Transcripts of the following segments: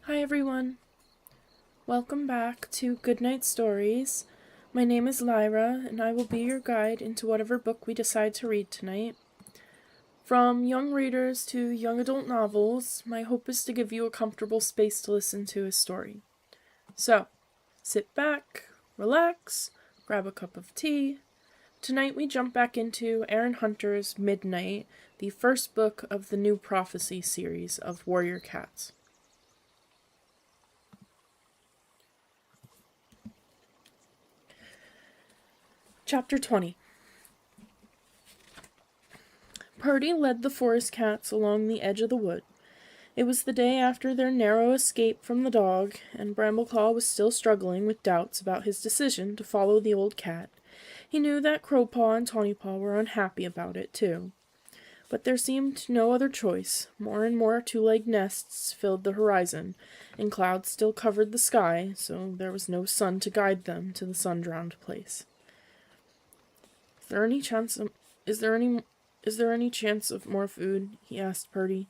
Hi everyone, welcome back to Goodnight Stories. My name is Lyra, and I will be your guide into whatever book we decide to read tonight. From young readers to young adult novels, my hope is to give you a comfortable space to listen to a story. So, sit back, relax, grab a cup of tea. Tonight we jump back into Erin Hunter's Midnight, the first book of the New Prophecy series of Warrior Cats. Chapter 20. Purdy led the forest cats along the edge of the wood. It was the day after their narrow escape from the dog, and Brambleclaw was still struggling with doubts about his decision to follow the old cat. He knew that Crowpaw and Tawnypaw were unhappy about it, too. But there seemed no other choice. More and more two-legged nests filled the horizon, and clouds still covered the sky, so there was no sun to guide them to the sun-drowned place. Is there any chance of more food? He asked Purdy,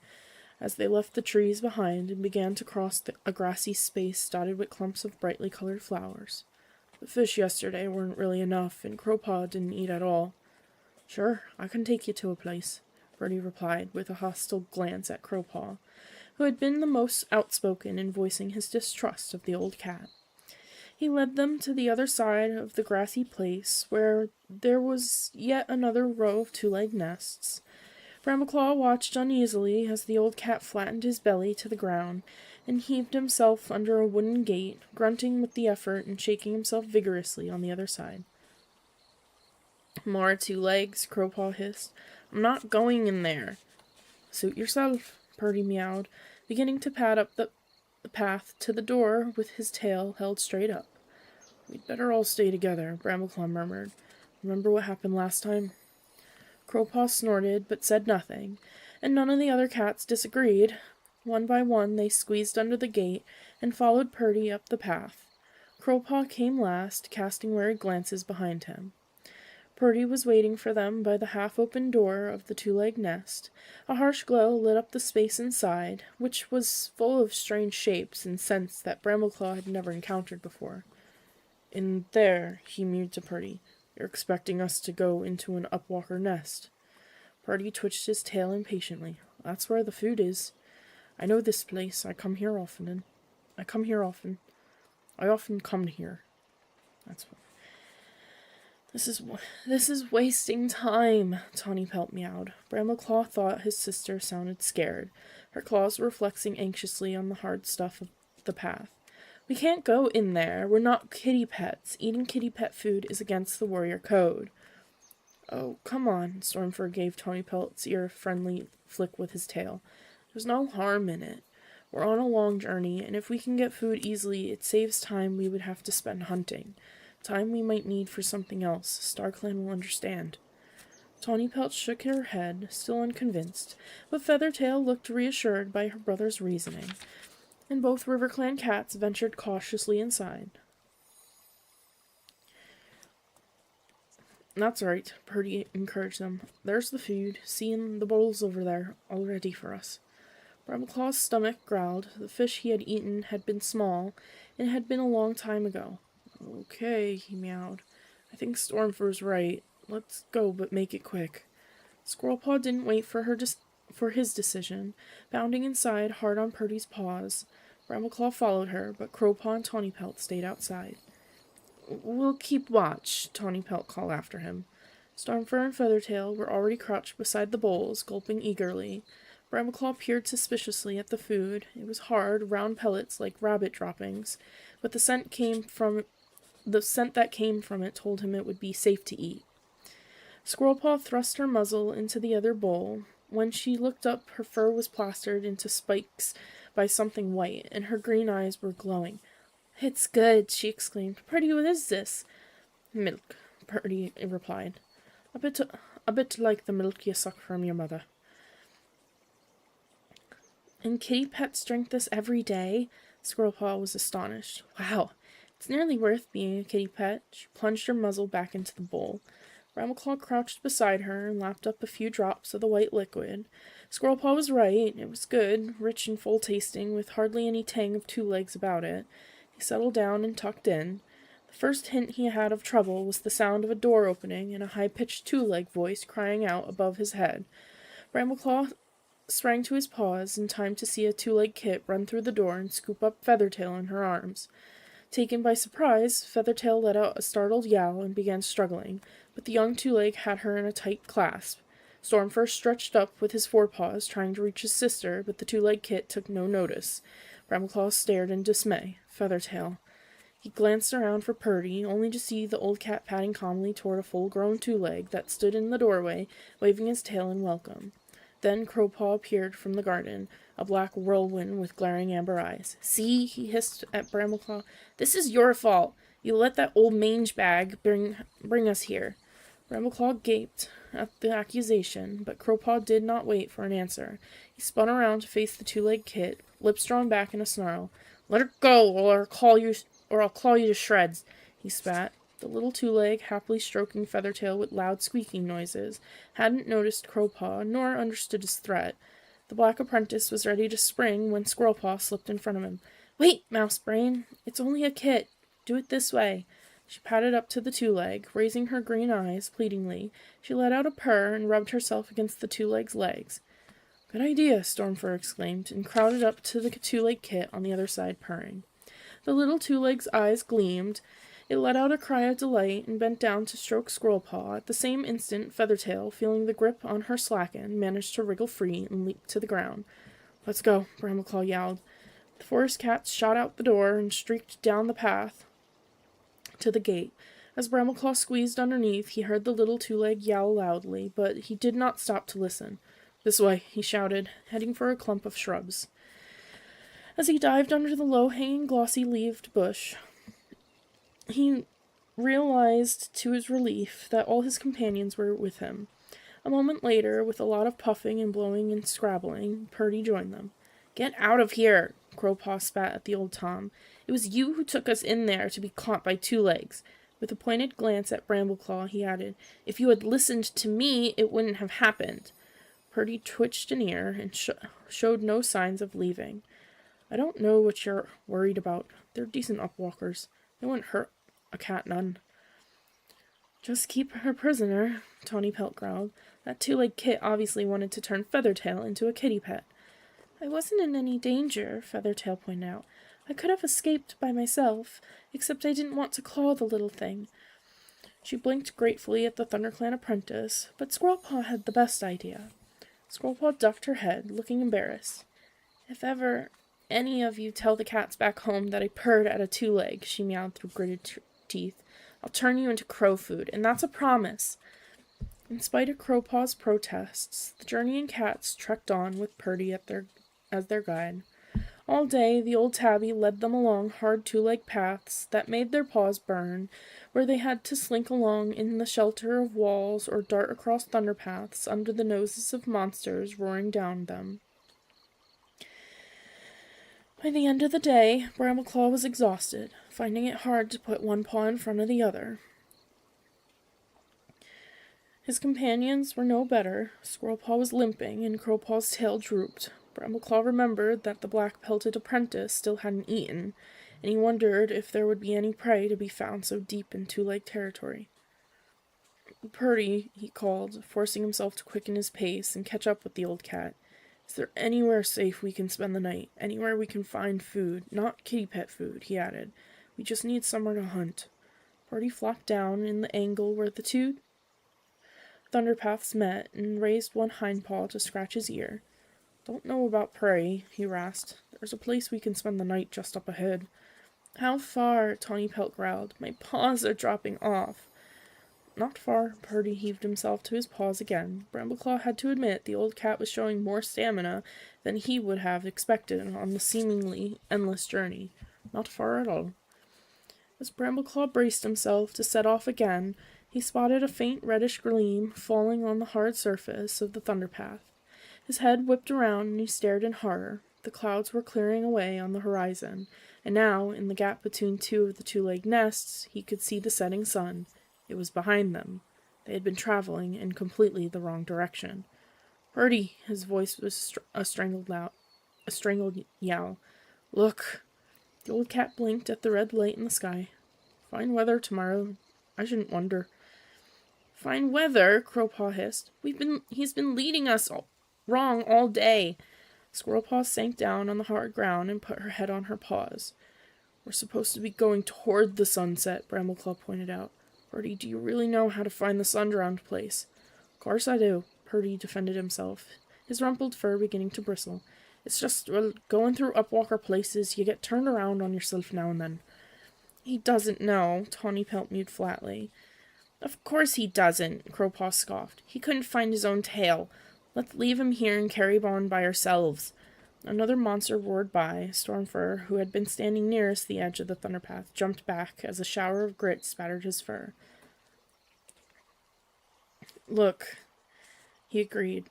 as they left the trees behind and began to cross a grassy space dotted with clumps of brightly colored flowers. The fish yesterday weren't really enough, and Crowpaw didn't eat at all. Sure, I can take you to a place, Purdy replied, with a hostile glance at Crowpaw, who had been the most outspoken in voicing his distrust of the old cat. He led them to the other side of the grassy place, where there was yet another row of two-legged nests. Brambleclaw watched uneasily as the old cat flattened his belly to the ground and heaved himself under a wooden gate, grunting with the effort and shaking himself vigorously on the other side. More two legs, Crowpaw hissed. I'm not going in there. Suit yourself, Purdy meowed, beginning to pad up the path to the door with his tail held straight up. We'd better all stay together, Brambleclaw murmured. Remember what happened last time? Crowpaw snorted, but said nothing, and none of the other cats disagreed. One by one they squeezed under the gate and followed Purdy up the path. Crowpaw came last, casting wary glances behind him. Purdy was waiting for them by the half-open door of the two-legged nest. A harsh glow lit up the space inside, which was full of strange shapes and scents that Brambleclaw had never encountered before. In there, he mewed to Purdy. You're expecting us to go into an upwalker nest. Purdy twitched his tail impatiently. That's where the food is. I know this place. I often come here. That's what. This is wasting time, Tawnypelt meowed. Brambleclaw thought his sister sounded scared. Her claws were flexing anxiously on the hard stuff of the path. We can't go in there. We're not kitty pets. Eating kitty pet food is against the warrior code. Oh, come on, Stormfur gave Tawnypelt's ear a friendly flick with his tail. There's no harm in it. We're on a long journey, and if we can get food easily, it saves time we would have to spend hunting. Time we might need for something else. StarClan will understand. Tawnypelt shook her head, still unconvinced, but Feathertail looked reassured by her brother's reasoning, and both RiverClan cats ventured cautiously inside. That's right, Purdy encouraged them. There's the food. See in the bowls over there, all ready for us. Brambleclaw's stomach growled. The fish he had eaten had been small, and had been a long time ago. Okay, he meowed. I think Stormfur's right. Let's go, but make it quick. Squirrelpaw didn't wait for his decision, bounding inside hard on Purdy's paws. Brambleclaw followed her, but Crowpaw and Tawnypelt stayed outside. We'll keep watch, Tawnypelt called after him. Stormfur and Feathertail were already crouched beside the bowls, gulping eagerly. Brambleclaw peered suspiciously at the food. It was hard, round pellets like rabbit droppings, but the scent that came from it told him it would be safe to eat. Squirrelpaw thrust her muzzle into the other bowl. When she looked up, her fur was plastered into spikes by something white, and her green eyes were glowing. It's good, she exclaimed. Purdy, what is this? Milk, Purdy replied. A bit like the milk you suck from your mother. And kitty pets drink this every day? Squirrelpaw was astonished. Wow, it's nearly worth being a kitty pet. She plunged her muzzle back into the bowl. Brambleclaw crouched beside her and lapped up a few drops of the white liquid. Squirrelpaw was right. It was good, rich and full-tasting, with hardly any tang of two legs about it. He settled down and tucked in. The first hint he had of trouble was the sound of a door opening and a high-pitched two-leg voice crying out above his head. Brambleclaw sprang to his paws in time to see a two-legged kit run through the door and scoop up Feathertail in her arms. Taken by surprise, Feathertail let out a startled yowl and began struggling, but the young two-leg had her in a tight clasp. Stormfur stretched up with his forepaws, trying to reach his sister, but the two-legged kit took no notice. Brambleclaw stared in dismay. Feathertail. He glanced around for Purdy, only to see the old cat padding calmly toward a full-grown two-leg that stood in the doorway, waving his tail in welcome. Then Crowpaw appeared from the garden, a black whirlwind with glaring amber eyes. "See," he hissed at Brambleclaw, "this is your fault. You let that old mange bag bring us here." Brambleclaw gaped at the accusation, but Crowpaw did not wait for an answer. He spun around to face the two-legged kit, lips drawn back in a snarl. "Let her go, or I'll claw you to shreds," he spat. The little two-leg, happily stroking Feathertail with loud squeaking noises, hadn't noticed Crowpaw, nor understood his threat. The black apprentice was ready to spring when Squirrelpaw slipped in front of him. "Wait, Mousebrain! It's only a kit. Do it this way." She padded up to the two-leg, raising her green eyes pleadingly. She let out a purr and rubbed herself against the two-leg's legs. "Good idea," Stormfur exclaimed, and crowded up to the two-leg kit on the other side, purring. The little two-leg's eyes gleamed. It let out a cry of delight and bent down to stroke Squirrelpaw. At the same instant, Feathertail, feeling the grip on her slacken, managed to wriggle free and leap to the ground. "Let's go," Brambleclaw yowled. The forest cats shot out the door and streaked down the path to the gate. As Brambleclaw squeezed underneath, he heard the little two-leg yowl loudly, but he did not stop to listen. "This way," he shouted, heading for a clump of shrubs. As he dived under the low-hanging, glossy-leaved bush, he realized to his relief that all his companions were with him. A moment later, with a lot of puffing and blowing and scrabbling, Purdy joined them. "Get out of here!" Crowpaw spat at the old Tom. "It was you who took us in there to be caught by two legs." With a pointed glance at Brambleclaw, he added, "If you had listened to me, it wouldn't have happened." Purdy twitched an ear and showed no signs of leaving. "I don't know what you're worried about. They're decent upwalkers. They wouldn't hurt a cat none." "Just keep her prisoner," Tawny Pelt growled. "That two-legged kit obviously wanted to turn Feathertail into a kitty pet." "I wasn't in any danger," Feathertail pointed out. "I could have escaped by myself, except I didn't want to claw the little thing." She blinked gratefully at the ThunderClan apprentice, but Squirrelpaw had the best idea. Squirrelpaw ducked her head, looking embarrassed. "If ever any of you tell the cats back home that I purred at a two-leg," she meowed through gritted teeth, "I'll turn you into crow food, and that's a promise." In spite of Crowpaw's protests, the journeying cats trekked on with Purdy as their guide. All day, the old tabby led them along hard two-leg paths that made their paws burn, where they had to slink along in the shelter of walls or dart across thunderpaths under the noses of monsters roaring down them. By the end of the day, Brambleclaw was exhausted, finding it hard to put one paw in front of the other. His companions were no better. Squirrelpaw was limping, and Crowpaw's tail drooped. Brambleclaw remembered that the black-pelted apprentice still hadn't eaten, and he wondered if there would be any prey to be found so deep in two-leg territory. "Purdy," he called, forcing himself to quicken his pace and catch up with the old cat. "Is there anywhere safe we can spend the night? Anywhere we can find food? Not kitty pet food," he added. "We just need somewhere to hunt." Purdy flopped down in the angle where the two thunderpaths met and raised one hind paw to scratch his ear. "Don't know about prey," he rasped. "There's a place we can spend the night just up ahead." "How far?" Tawny Pelt growled. "My paws are dropping off." "Not far." Purdy heaved himself to his paws again. Brambleclaw had to admit the old cat was showing more stamina than he would have expected on the seemingly endless journey. Not far at all. As Brambleclaw braced himself to set off again, he spotted a faint reddish gleam falling on the hard surface of the thunderpath. His head whipped around and he stared in horror. The clouds were clearing away on the horizon, and now, in the gap between two of the two-legged nests, he could see the setting sun. It was behind them. They had been traveling in completely the wrong direction. "Purdy!" His voice was a strangled yell. "Look!" The old cat blinked at the red light in the sky. "Fine weather tomorrow. I shouldn't wonder." "Fine weather?" Crowpaw hissed. He's been leading us wrong all day." Squirrelpaw sank down on the hard ground and put her head on her paws. "We're supposed to be going toward the sunset," Brambleclaw pointed out. "Purdy, do you really know how to find the sun-drowned place?" "Course I do," Purdy defended himself, his rumpled fur beginning to bristle. "It's just, well, going through Upwalker places, you get turned around on yourself now and then." "He doesn't know," Tawny Pelt mewed flatly. "Of course he doesn't," Crowpaw scoffed. "He couldn't find his own tail. Let's leave him here and carry on by ourselves." Another monster roared by. Stormfur, who had been standing nearest the edge of the thunderpath, jumped back as a shower of grit spattered his fur. "Look," he agreed.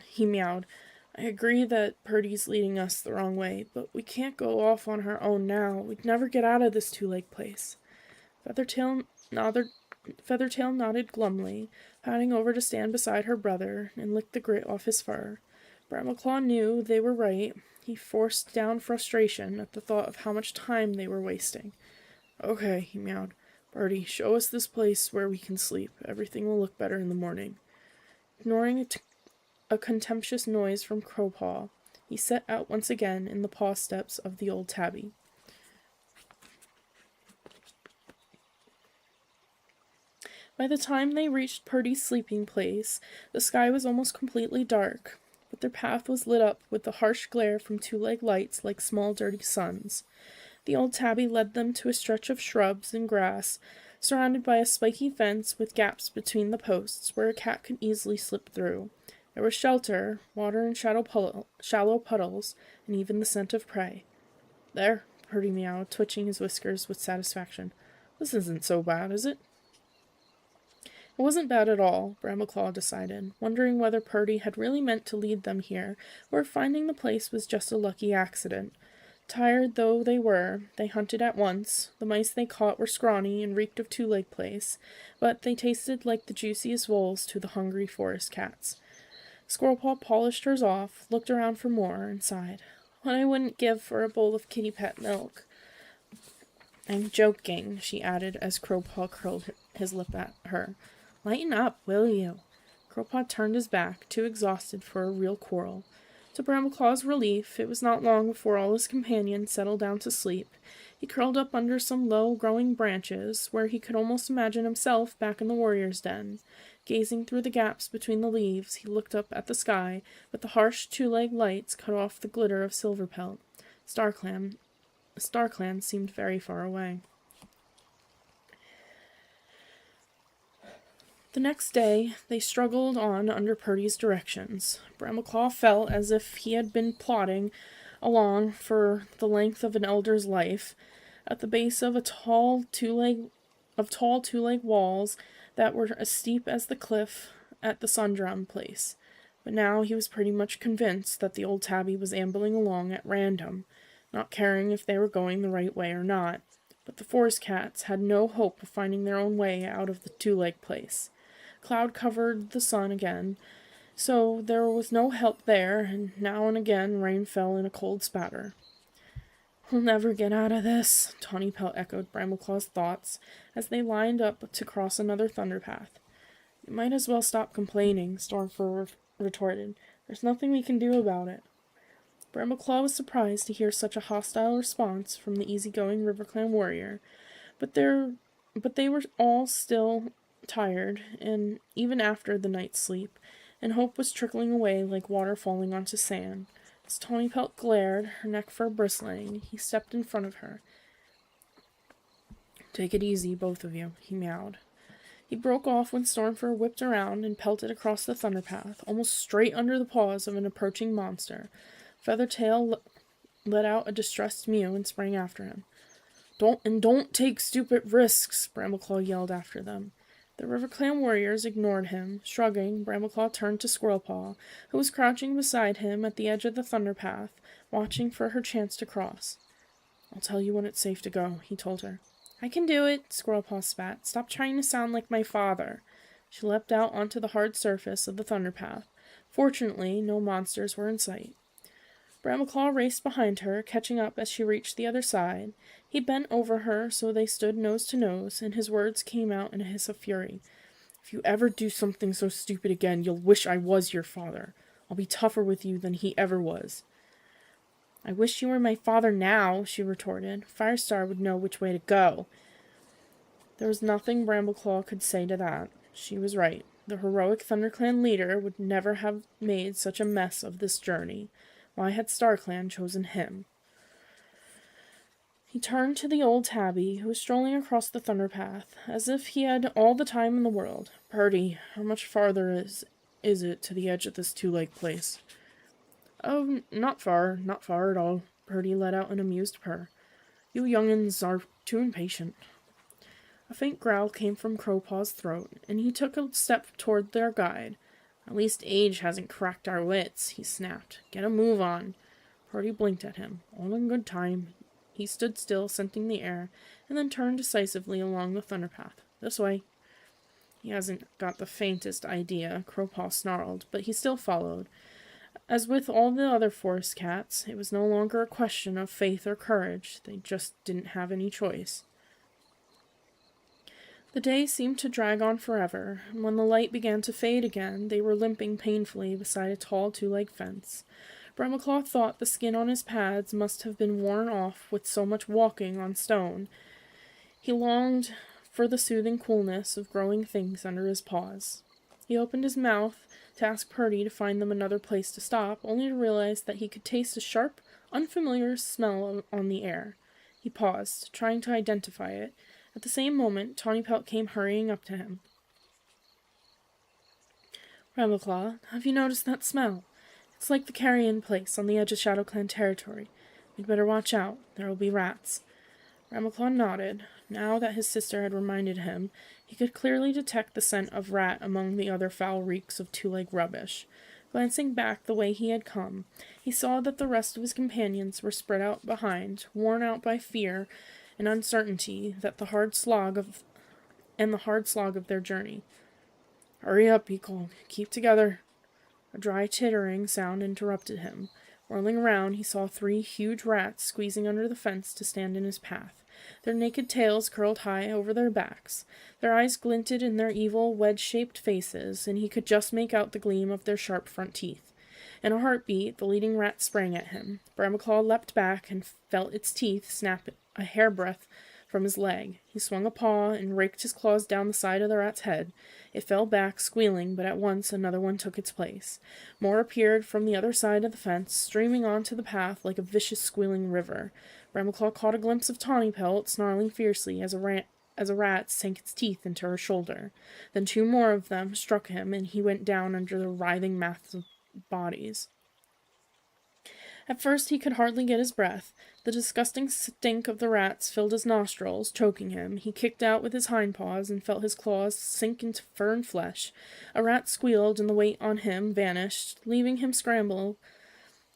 He meowed. "I agree that Purdy's leading us the wrong way, but we can't go off on our own now. We'd never get out of this two-leg place." Feathertail nodded glumly, padding over to stand beside her brother and lick the grit off his fur. Brambleclaw knew they were right. He forced down frustration at the thought of how much time they were wasting. "Okay," he meowed. "Purdy, show us this place where we can sleep. Everything will look better in the morning." Ignoring a contemptuous noise from Crowpaw, he set out once again in the paw steps of the old tabby. By the time they reached Purdy's sleeping place, the sky was almost completely dark, but their path was lit up with the harsh glare from two-leg lights like small dirty suns. The old tabby led them to a stretch of shrubs and grass, surrounded by a spiky fence with gaps between the posts where a cat could easily slip through. There was shelter, water in shallow puddles, and even the scent of prey. "There," Purdy meowed, twitching his whiskers with satisfaction. "This isn't so bad, is it?" It wasn't bad at all, Brambleclaw decided, wondering whether Purdy had really meant to lead them here, or if finding the place was just a lucky accident. Tired though they were, they hunted at once. The mice they caught were scrawny and reeked of two-leg place, but they tasted like the juiciest voles to the hungry forest cats. Squirrelpaw polished hers off, looked around for more, and sighed. "What I wouldn't give for a bowl of kitty pet milk." "I'm joking," she added as Crowpaw curled his lip at her. "Lighten up, will you?" Crowpaw turned his back, too exhausted for a real quarrel. To Brambleclaw's relief, it was not long before all his companions settled down to sleep. He curled up under some low-growing branches, where he could almost imagine himself back in the warrior's den. Gazing through the gaps between the leaves, he looked up at the sky, but the harsh two-leg lights cut off the glitter of Silverpelt. StarClan seemed very far away. The next day, they struggled on under Purdy's directions. Brambleclaw felt as if he had been plodding along for the length of an elder's life, at the base of tall two-leg walls that were as steep as the cliff at the sun-drowned place. But now he was pretty much convinced that the old tabby was ambling along at random, not caring if they were going the right way or not. But the forest cats had no hope of finding their own way out of the two-leg place. Cloud covered the sun again, so there was no help there, and now and again rain fell in a cold spatter. "We'll never get out of this," Tawny Pelt echoed Brambleclaw's thoughts as they lined up to cross another thunderpath. "You might as well stop complaining," Stormfur retorted. "There's nothing we can do about it." Brambleclaw was surprised to hear such a hostile response from the easygoing RiverClan warrior, but they were all still tired, and even after the night's sleep, and hope was trickling away like water falling onto sand. As Tawny Pelt glared, her neck fur bristling, he stepped in front of her. "Take it easy, both of you," he meowed. He broke off when Stormfur whipped around and pelted across the thunderpath, almost straight under the paws of an approaching monster. Feathertail let out a distressed mew and sprang after him. Don't take stupid risks," Brambleclaw yelled after them. The RiverClan warriors ignored him. Shrugging, Brambleclaw turned to Squirrelpaw, who was crouching beside him at the edge of the thunderpath, watching for her chance to cross. "I'll tell you when it's safe to go," he told her. "I can do it," Squirrelpaw spat. "Stop trying to sound like my father." She leapt out onto the hard surface of the thunder path. Fortunately, no monsters were in sight. Brambleclaw raced behind her, catching up as she reached the other side. He bent over her so they stood nose to nose, and his words came out in a hiss of fury. "If you ever do something so stupid again, you'll wish I was your father. I'll be tougher with you than he ever was." "I wish you were my father now," she retorted. "Firestar would know which way to go." There was nothing Brambleclaw could say to that. She was right. The heroic ThunderClan leader would never have made such a mess of this journey. Why had StarClan chosen him? He turned to the old tabby, who was strolling across the thunder path, as if he had all the time in the world. "Purdy, how much farther is it to the edge of this two-leg place?" "Oh, not far at all." Purdy let out an amused purr. "You young'uns are too impatient." A faint growl came from Crowpaw's throat, and he took a step toward their guide. "At least age hasn't cracked our wits," he snapped. "Get a move on." Purdy blinked at him. All in good time. He stood still, scenting the air, and then turned decisively along the thunder path. "This way." "He hasn't got the faintest idea," Crowpaw snarled, but he still followed. As with all the other forest cats, it was no longer a question of faith or courage. They just didn't have any choice. The day seemed to drag on forever, and when the light began to fade again, they were limping painfully beside a tall two-leg fence. Brambleclaw thought the skin on his pads must have been worn off with so much walking on stone. He longed for the soothing coolness of growing things under his paws. He opened his mouth to ask Purdy to find them another place to stop, only to realize that he could taste a sharp, unfamiliar smell on the air. He paused, trying to identify it. At the same moment, Tawny Pelt came hurrying up to him. "Brambleclaw, have you noticed that smell? It's like the carrion place on the edge of ShadowClan territory. You'd better watch out. There will be rats." Brambleclaw nodded. Now that his sister had reminded him, he could clearly detect the scent of rat among the other foul reeks of two-leg rubbish. Glancing back the way he had come, he saw that the rest of his companions were spread out behind, worn out by fear and uncertainty that the hard slog of their journey. "Hurry up," he called. "Keep together." A dry tittering sound interrupted him. Whirling around, he saw 3 huge rats squeezing under the fence to stand in his path. Their naked tails curled high over their backs. Their eyes glinted in their evil, wedge-shaped faces, and he could just make out the gleam of their sharp front teeth. In a heartbeat, the leading rat sprang at him. Brambleclaw leapt back and felt its teeth snap a hairbreadth from his leg. He swung a paw and raked his claws down the side of the rat's head. It fell back, squealing, but at once another one took its place. More appeared from the other side of the fence, streaming onto the path like a vicious, squealing river. Brambleclaw caught a glimpse of Tawny Pelt, snarling fiercely as a rat sank its teeth into her shoulder. Then 2 more of them struck him, and he went down under the writhing mass of bodies. At first he could hardly get his breath. The disgusting stink of the rats filled his nostrils, choking him. He kicked out with his hind paws and felt his claws sink into fur and flesh. A rat squealed, and the weight on him vanished, letting him scramble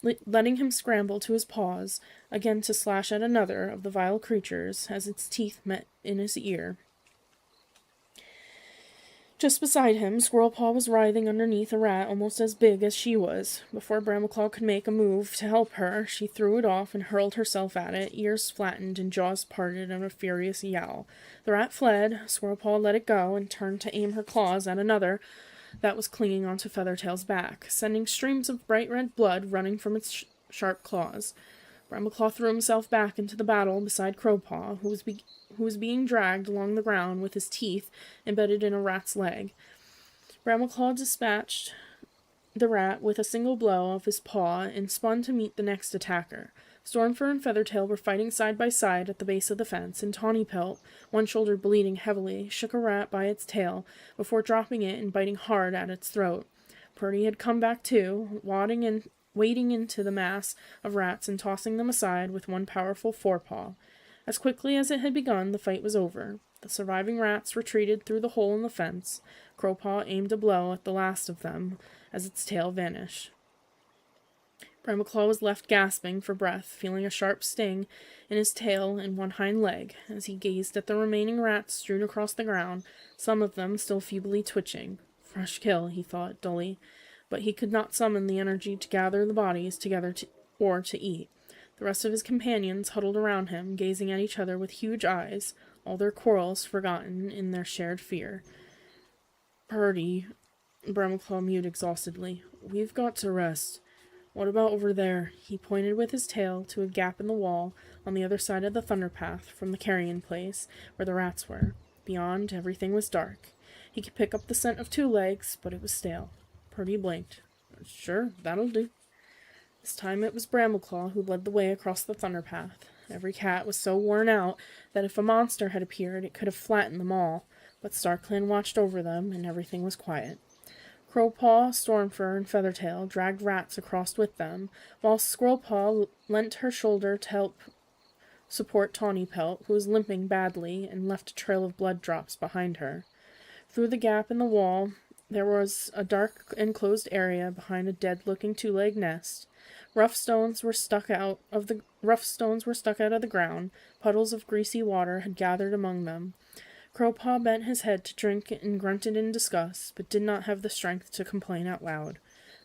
to his paws, again to slash at another of the vile creatures as its teeth met in his ear. Just beside him, Squirrelpaw was writhing underneath a rat almost as big as she was. Before Brambleclaw could make a move to help her, she threw it off and hurled herself at it, ears flattened and jaws parted in a furious yowl. The rat fled. Squirrelpaw let it go and turned to aim her claws at another that was clinging onto Feathertail's back, sending streams of bright red blood running from its sharp claws. Brambleclaw threw himself back into the battle beside Crowpaw, who was being dragged along the ground with his teeth embedded in a rat's leg. Brambleclaw dispatched the rat with a single blow of his paw and spun to meet the next attacker. Stormfur and Feathertail were fighting side by side at the base of the fence, and Tawny Pelt, one shoulder bleeding heavily, shook a rat by its tail before dropping it and biting hard at its throat. Purdy had come back too, wading into the mass of rats and tossing them aside with one powerful forepaw. As quickly as it had begun, the fight was over. The surviving rats retreated through the hole in the fence. Crowpaw aimed a blow at the last of them as its tail vanished. Bramaclaw was left gasping for breath, feeling a sharp sting in his tail and one hind leg, as he gazed at the remaining rats strewn across the ground, some of them still feebly twitching. Fresh kill, he thought dully, but he could not summon the energy to gather the bodies together or to eat. The rest of his companions huddled around him, gazing at each other with huge eyes, all their quarrels forgotten in their shared fear. "Purdy," Bramaclaw mewed exhaustedly, "we've got to rest. What about over there?" He pointed with his tail to a gap in the wall on the other side of the thunder path from the carrion place where the rats were. Beyond, everything was dark. He could pick up the scent of 2 legs, but it was stale. Purdy blinked. "Sure, that'll do." This time it was Bramaclaw who led the way across the thunder path. Every cat was so worn out that if a monster had appeared it could have flattened them all, but StarClan watched over them, and everything was quiet. Crowpaw, Stormfur, and Feathertail dragged rats across with them, while Squirrelpaw lent her shoulder to help support Tawnypelt, who was limping badly and left a trail of blood drops behind her. Through the gap in the wall there was a dark enclosed area behind a dead-looking 2-legged nest. Rough stones were stuck out of the ground. Puddles of greasy water had gathered among them. Crowpaw bent his head to drink and grunted in disgust, but did not have the strength to complain out loud.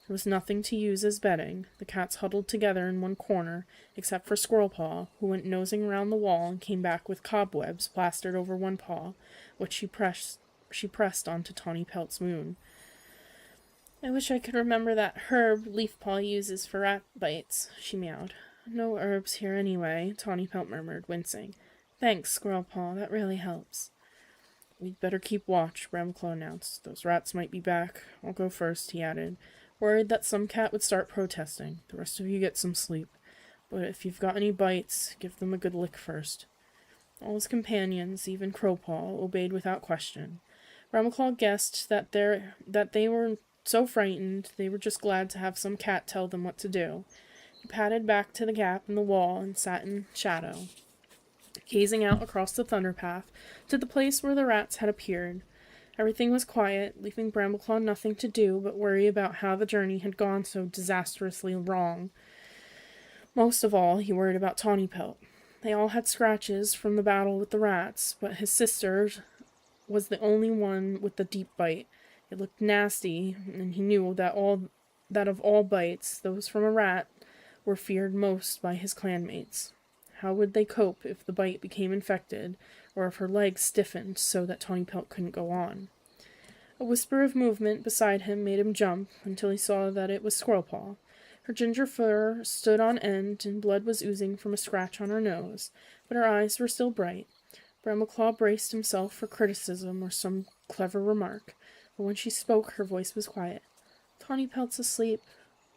There was nothing to use as bedding. The cats huddled together in one corner, except for Squirrelpaw, who went nosing round the wall and came back with cobwebs plastered over one paw, which she pressed onto Tawnypelt's wound. "I wish I could remember that herb Leafpaw uses for rat bites," she meowed. "No herbs here anyway," Tawnypelt murmured, wincing. "Thanks, Squirrelpaw, that really helps." "We'd better keep watch," Bramaclaw announced. "Those rats might be back. I'll go first," he added, worried that some cat would start protesting. "The rest of you get some sleep. But if you've got any bites, give them a good lick first." All his companions, even Crowpaw, obeyed without question. Bramaclaw guessed that they were so frightened they were just glad to have some cat tell them what to do. He padded back to the gap in the wall and sat in shadow, gazing out across the thunder path to the place where the rats had appeared. Everything was quiet, leaving Bramaclaw nothing to do but worry about how the journey had gone so disastrously wrong. Most of all, he worried about Tawnypelt. They all had scratches from the battle with the rats, but his sister was the only one with the deep bite. It looked nasty, and he knew that of all bites, those from a rat were feared most by his clanmates. How would they cope if the bite became infected, or if her legs stiffened so that Tawnypelt couldn't go on? A whisper of movement beside him made him jump until he saw that it was Squirrelpaw. Her ginger fur stood on end, and blood was oozing from a scratch on her nose, but her eyes were still bright. Bramaclaw braced himself for criticism or some clever remark, but when she spoke her voice was quiet. "Tawnypelt's asleep."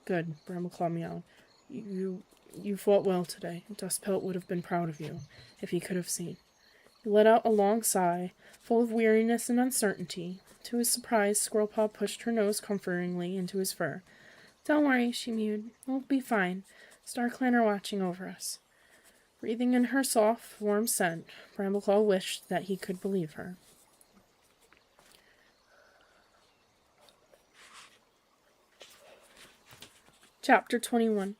"Good," Bramaclaw meowed. You fought well today. Dustpelt would have been proud of you, if he could have seen." He let out a long sigh, full of weariness and uncertainty. To his surprise, Squirrelpaw pushed her nose comfortingly into his fur. "Don't worry," she mewed. "We'll be fine. StarClan are watching over us." Breathing in her soft, warm scent, Bramaclaw wished that he could believe her. Chapter 21.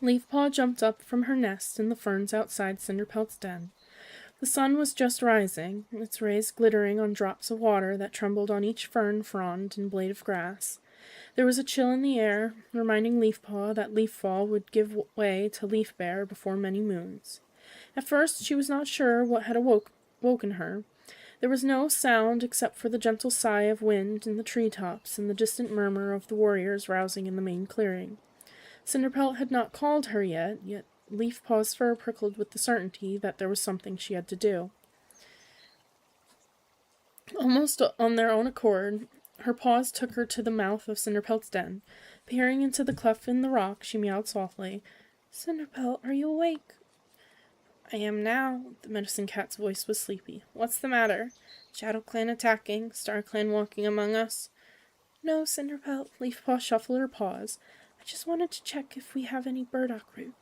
Leafpaw jumped up from her nest in the ferns outside Cinderpelt's den. The sun was just rising, its rays glittering on drops of water that trembled on each fern, frond, and blade of grass. There was a chill in the air, reminding Leafpaw that Leaffall would give way to Leafbear before many moons. At first she was not sure what had woken her. There was no sound except for the gentle sigh of wind in the tree-tops and the distant murmur of the warriors rousing in the main clearing. Cinderpelt had not called her yet Leafpaw's fur prickled with the certainty that there was something she had to do. Almost on their own accord, her paws took her to the mouth of Cinderpelt's den. Peering into the cleft in the rock, she meowed softly. "Cinderpelt, are you awake?" "I am now." The medicine cat's voice was sleepy. "What's the matter? ShadowClan attacking? StarClan walking among us?" "No, Cinderpelt." Leafpaw shuffled her paws. "I just wanted to check if we have any burdock root."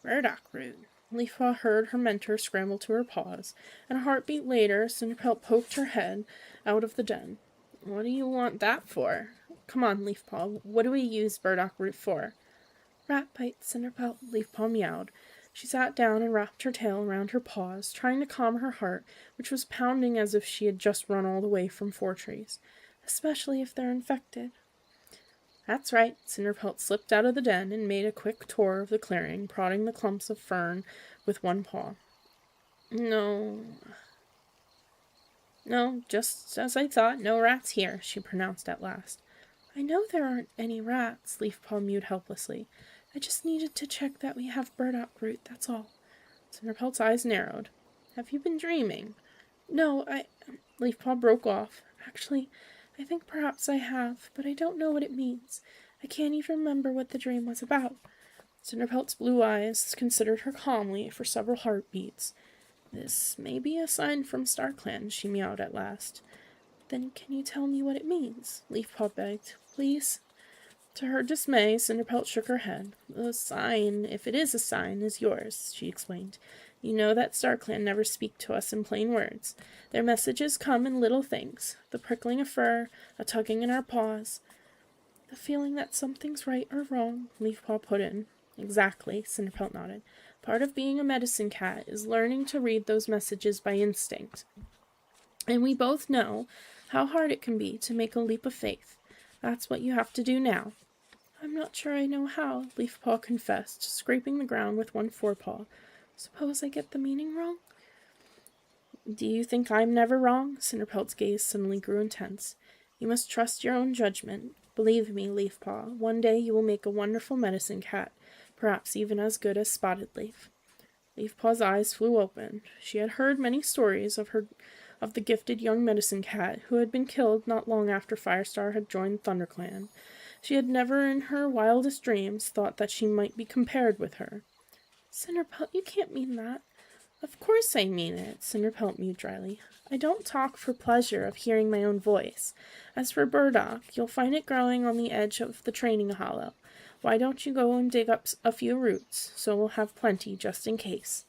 "Burdock root?" Leafpaw heard her mentor scramble to her paws, and a heartbeat later, Cinderpelt poked her head out of the den. "What do you want that for?" Come on, Leafpaw, what do we use burdock root for? Rat bites, Cinderpelt, Leafpaw meowed. She sat down and wrapped her tail around her paws, trying to calm her heart, which was pounding as if she had just run all the way from Four Trees. Especially if they're infected. That's right. Cinderpelt slipped out of the den and made a quick tour of the clearing, prodding the clumps of fern with one paw. No, just as I thought, no rats here, she pronounced at last. I know there aren't any rats, Leafpaw mewed helplessly. I just needed to check that we have burdock root, that's all. Cinderpelt's eyes narrowed. Have you been dreaming? No, Leafpaw broke off. Actually, I think perhaps I have, but I don't know what it means. I can't even remember what the dream was about. Cinderpelt's blue eyes considered her calmly for several heartbeats. This may be a sign from StarClan, she meowed at last. Then can you tell me what it means? Leafpaw begged. Please? To her dismay, Cinderpelt shook her head. The sign, if it is a sign, is yours, she explained. You know that StarClan never speak to us in plain words. Their messages come in little things. The prickling of fur, a tugging in our paws. The feeling that something's right or wrong, Leafpaw put in. Exactly, Cinderpelt nodded. Part of being a medicine cat is learning to read those messages by instinct. And we both know how hard it can be to make a leap of faith. That's what you have to do now. I'm not sure I know how, Leafpaw confessed, scraping the ground with one forepaw. Suppose I get the meaning wrong? Do you think I'm never wrong? Cinderpelt's gaze suddenly grew intense. You must trust your own judgment. Believe me, Leafpaw, one day you will make a wonderful medicine cat, perhaps even as good as Spotted Leaf. Leafpaw's eyes flew open. She had heard many stories of the gifted young medicine cat who had been killed not long after Firestar had joined ThunderClan. She had never in her wildest dreams thought that she might be compared with her. Cinderpelt, you can't mean that. Of course I mean it, Cinderpelt mewed dryly. I don't talk for pleasure of hearing my own voice. As for burdock, you'll find it growing on the edge of the training hollow. Why don't you go and dig up a few roots, so we'll have plenty just in case.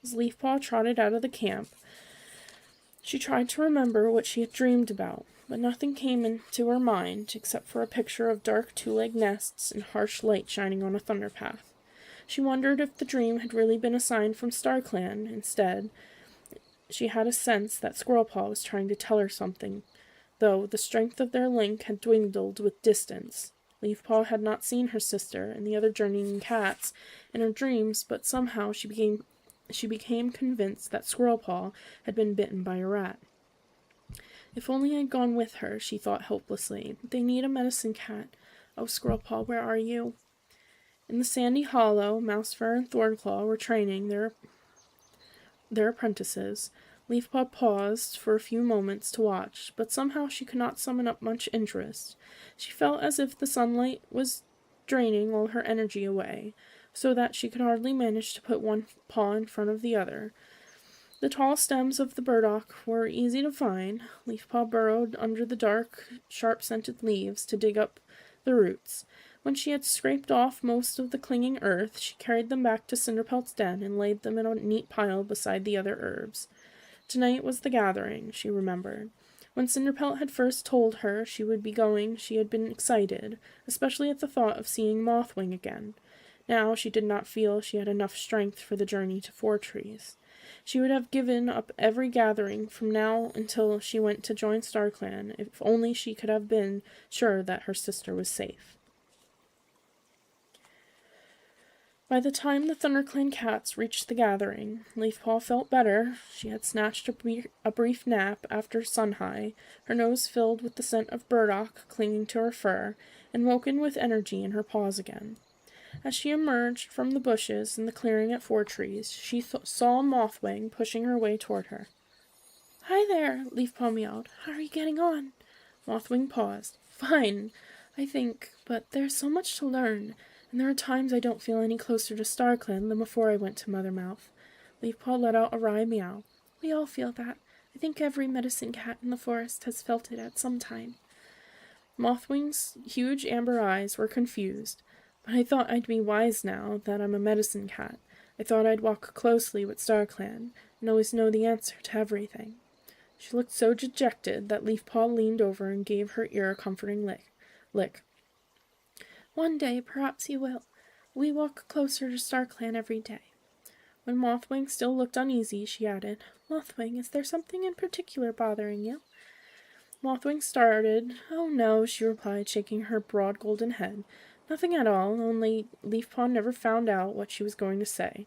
As Leafpaw trotted out of the camp, she tried to remember what she had dreamed about, but nothing came into her mind except for a picture of dark two-legged nests and harsh light shining on a thunder path. She wondered if the dream had really been a sign from StarClan. Instead, she had a sense that Squirrelpaw was trying to tell her something, though the strength of their link had dwindled with distance. Leafpaw had not seen her sister and the other journeying cats in her dreams, but somehow she became convinced that Squirrelpaw had been bitten by a rat. If only I'd gone with her, she thought hopelessly. They need a medicine cat. Oh, Squirrelpaw, where are you? In the sandy hollow, Mousefur and Thornclaw were training their apprentices. Leafpaw paused for a few moments to watch, but somehow she could not summon up much interest. She felt as if the sunlight was draining all her energy away, so that she could hardly manage to put one paw in front of the other. The tall stems of the burdock were easy to find. Leafpaw burrowed under the dark, sharp-scented leaves to dig up the roots. When she had scraped off most of the clinging earth, she carried them back to Cinderpelt's den and laid them in a neat pile beside the other herbs. Tonight was the gathering, she remembered. When Cinderpelt had first told her she would be going, she had been excited, especially at the thought of seeing Mothwing again. Now she did not feel she had enough strength for the journey to Four Trees. She would have given up every gathering from now until she went to join StarClan, if only she could have been sure that her sister was safe. By the time the ThunderClan cats reached the gathering, Leafpaw felt better. She had snatched a brief nap after sun-high, her nose filled with the scent of burdock clinging to her fur, and woken with energy in her paws again. As she emerged from the bushes in the clearing at Four Trees, she saw Mothwing pushing her way toward her. Hi there, Leafpaw meowed. How are you getting on? Mothwing paused. Fine, I think, but there's so much to learn. And there are times I don't feel any closer to StarClan than before I went to Mother Mouth. Leafpaw let out a wry meow. We all feel that. I think every medicine cat in the forest has felt it at some time. Mothwing's huge amber eyes were confused. But I thought I'd be wise now that I'm a medicine cat. I thought I'd walk closely with StarClan and always know the answer to everything. She looked so dejected that Leafpaw leaned over and gave her ear a comforting lick. Lick. One day, perhaps you will. We walk closer to StarClan every day. When Mothwing still looked uneasy, she added, Mothwing, is there something in particular bothering you? Mothwing started. Oh, no, she replied, shaking her broad golden head. Nothing at all, only Leafpaw never found out what she was going to say.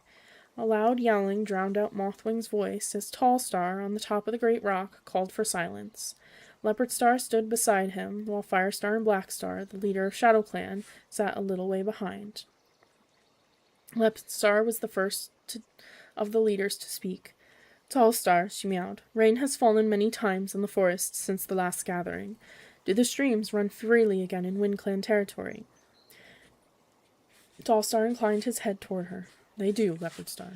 A loud yowling drowned out Mothwing's voice as Tall Star, on the top of the great rock, called for silence. Leopard Star stood beside him, while Firestar and Black Star, the leader of ShadowClan, sat a little way behind. Leopard Star was the first of the leaders to speak. Tall Star, she meowed. Rain has fallen many times in the forest since the last gathering. Do the streams run freely again in WindClan territory? Tall Star inclined his head toward her. They do, Leopard Star.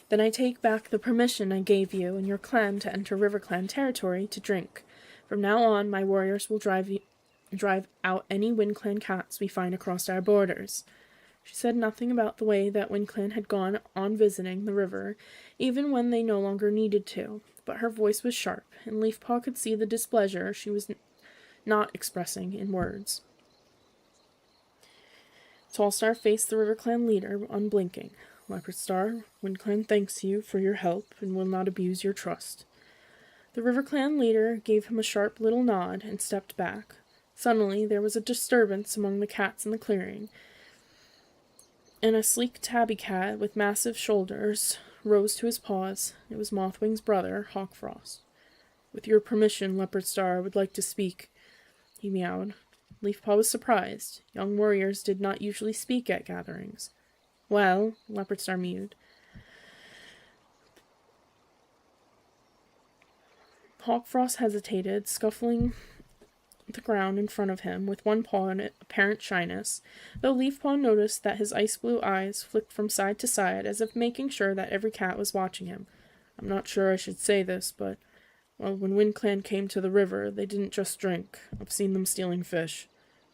Then I take back the permission I gave you and your clan to enter RiverClan territory to drink. From now on, my warriors will drive out any WindClan cats we find across our borders. She said nothing about the way that WindClan had gone on visiting the river, even when they no longer needed to, but her voice was sharp, and Leafpaw could see the displeasure she was not expressing in words. Tallstar faced the RiverClan leader, unblinking. Leopard Star, WindClan thanks you for your help and will not abuse your trust. The RiverClan leader gave him a sharp little nod and stepped back. Suddenly there was a disturbance among the cats in the clearing, and a sleek tabby cat with massive shoulders rose to his paws. It was Mothwing's brother, Hawkfrost. With your permission, Leopard Star, I would like to speak, he meowed. Leafpaw was surprised. Young warriors did not usually speak at gatherings. Well, Leopard Star mewed. Hawkfrost hesitated, scuffling the ground in front of him with one paw in apparent shyness, though Leafpaw noticed that his ice-blue eyes flicked from side to side as if making sure that every cat was watching him. I'm not sure I should say this, but, well, when WindClan came to the river, they didn't just drink. I've seen them stealing fish.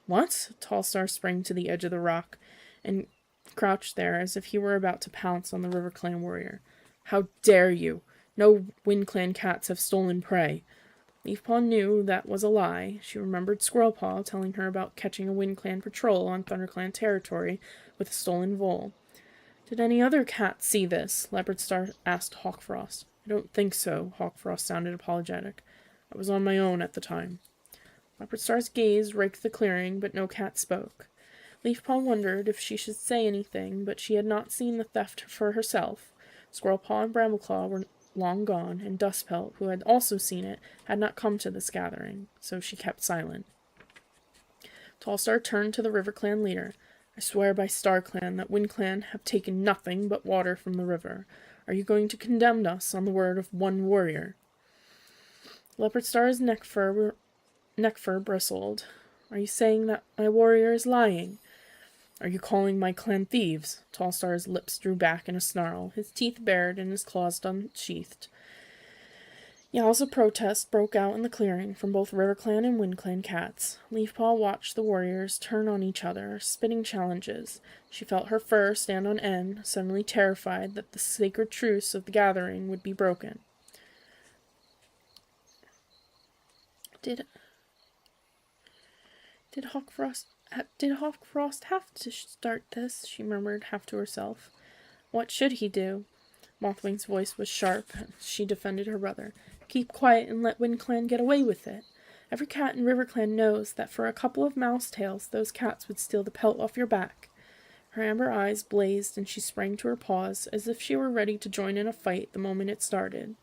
What? Tallstar sprang to the edge of the rock and crouched there as if he were about to pounce on the RiverClan warrior. How dare you! No WindClan cats have stolen prey. Leafpaw knew that was a lie. She remembered Squirrelpaw telling her about catching a WindClan patrol on ThunderClan territory with a stolen vole. Did any other cat see this? Leopard Star asked Hawkfrost. I don't think so, Hawkfrost sounded apologetic. I was on my own at the time. Leopard Star's gaze raked the clearing, but no cat spoke. Leafpaw wondered if she should say anything, but she had not seen the theft for herself. Squirrelpaw and Brambleclaw were long gone, and Dustpelt, who had also seen it, had not come to this gathering, so she kept silent. Tallstar turned to the RiverClan leader. I swear by StarClan that WindClan have taken nothing but water from the river. Are you going to condemn us on the word of one warrior? Leopard Star's neck fur bristled. Are you saying that my warrior is lying? Are you calling my clan thieves? Tallstar's lips drew back in a snarl, his teeth bared and his claws unsheathed. Yowls of protest broke out in the clearing from both RiverClan and WindClan cats. Leafpaw watched the warriors turn on each other, spitting challenges. She felt her fur stand on end, suddenly terrified that the sacred truce of the gathering would be broken. Did Hawkfrost have to start this? She murmured, half to herself. What should he do? Mothwing's voice was sharp. She defended her brother. Keep quiet and let WindClan get away with it. Every cat in RiverClan knows that for a couple of mouse tails those cats would steal the pelt off your back. Her amber eyes blazed and she sprang to her paws as if she were ready to join in a fight the moment it started.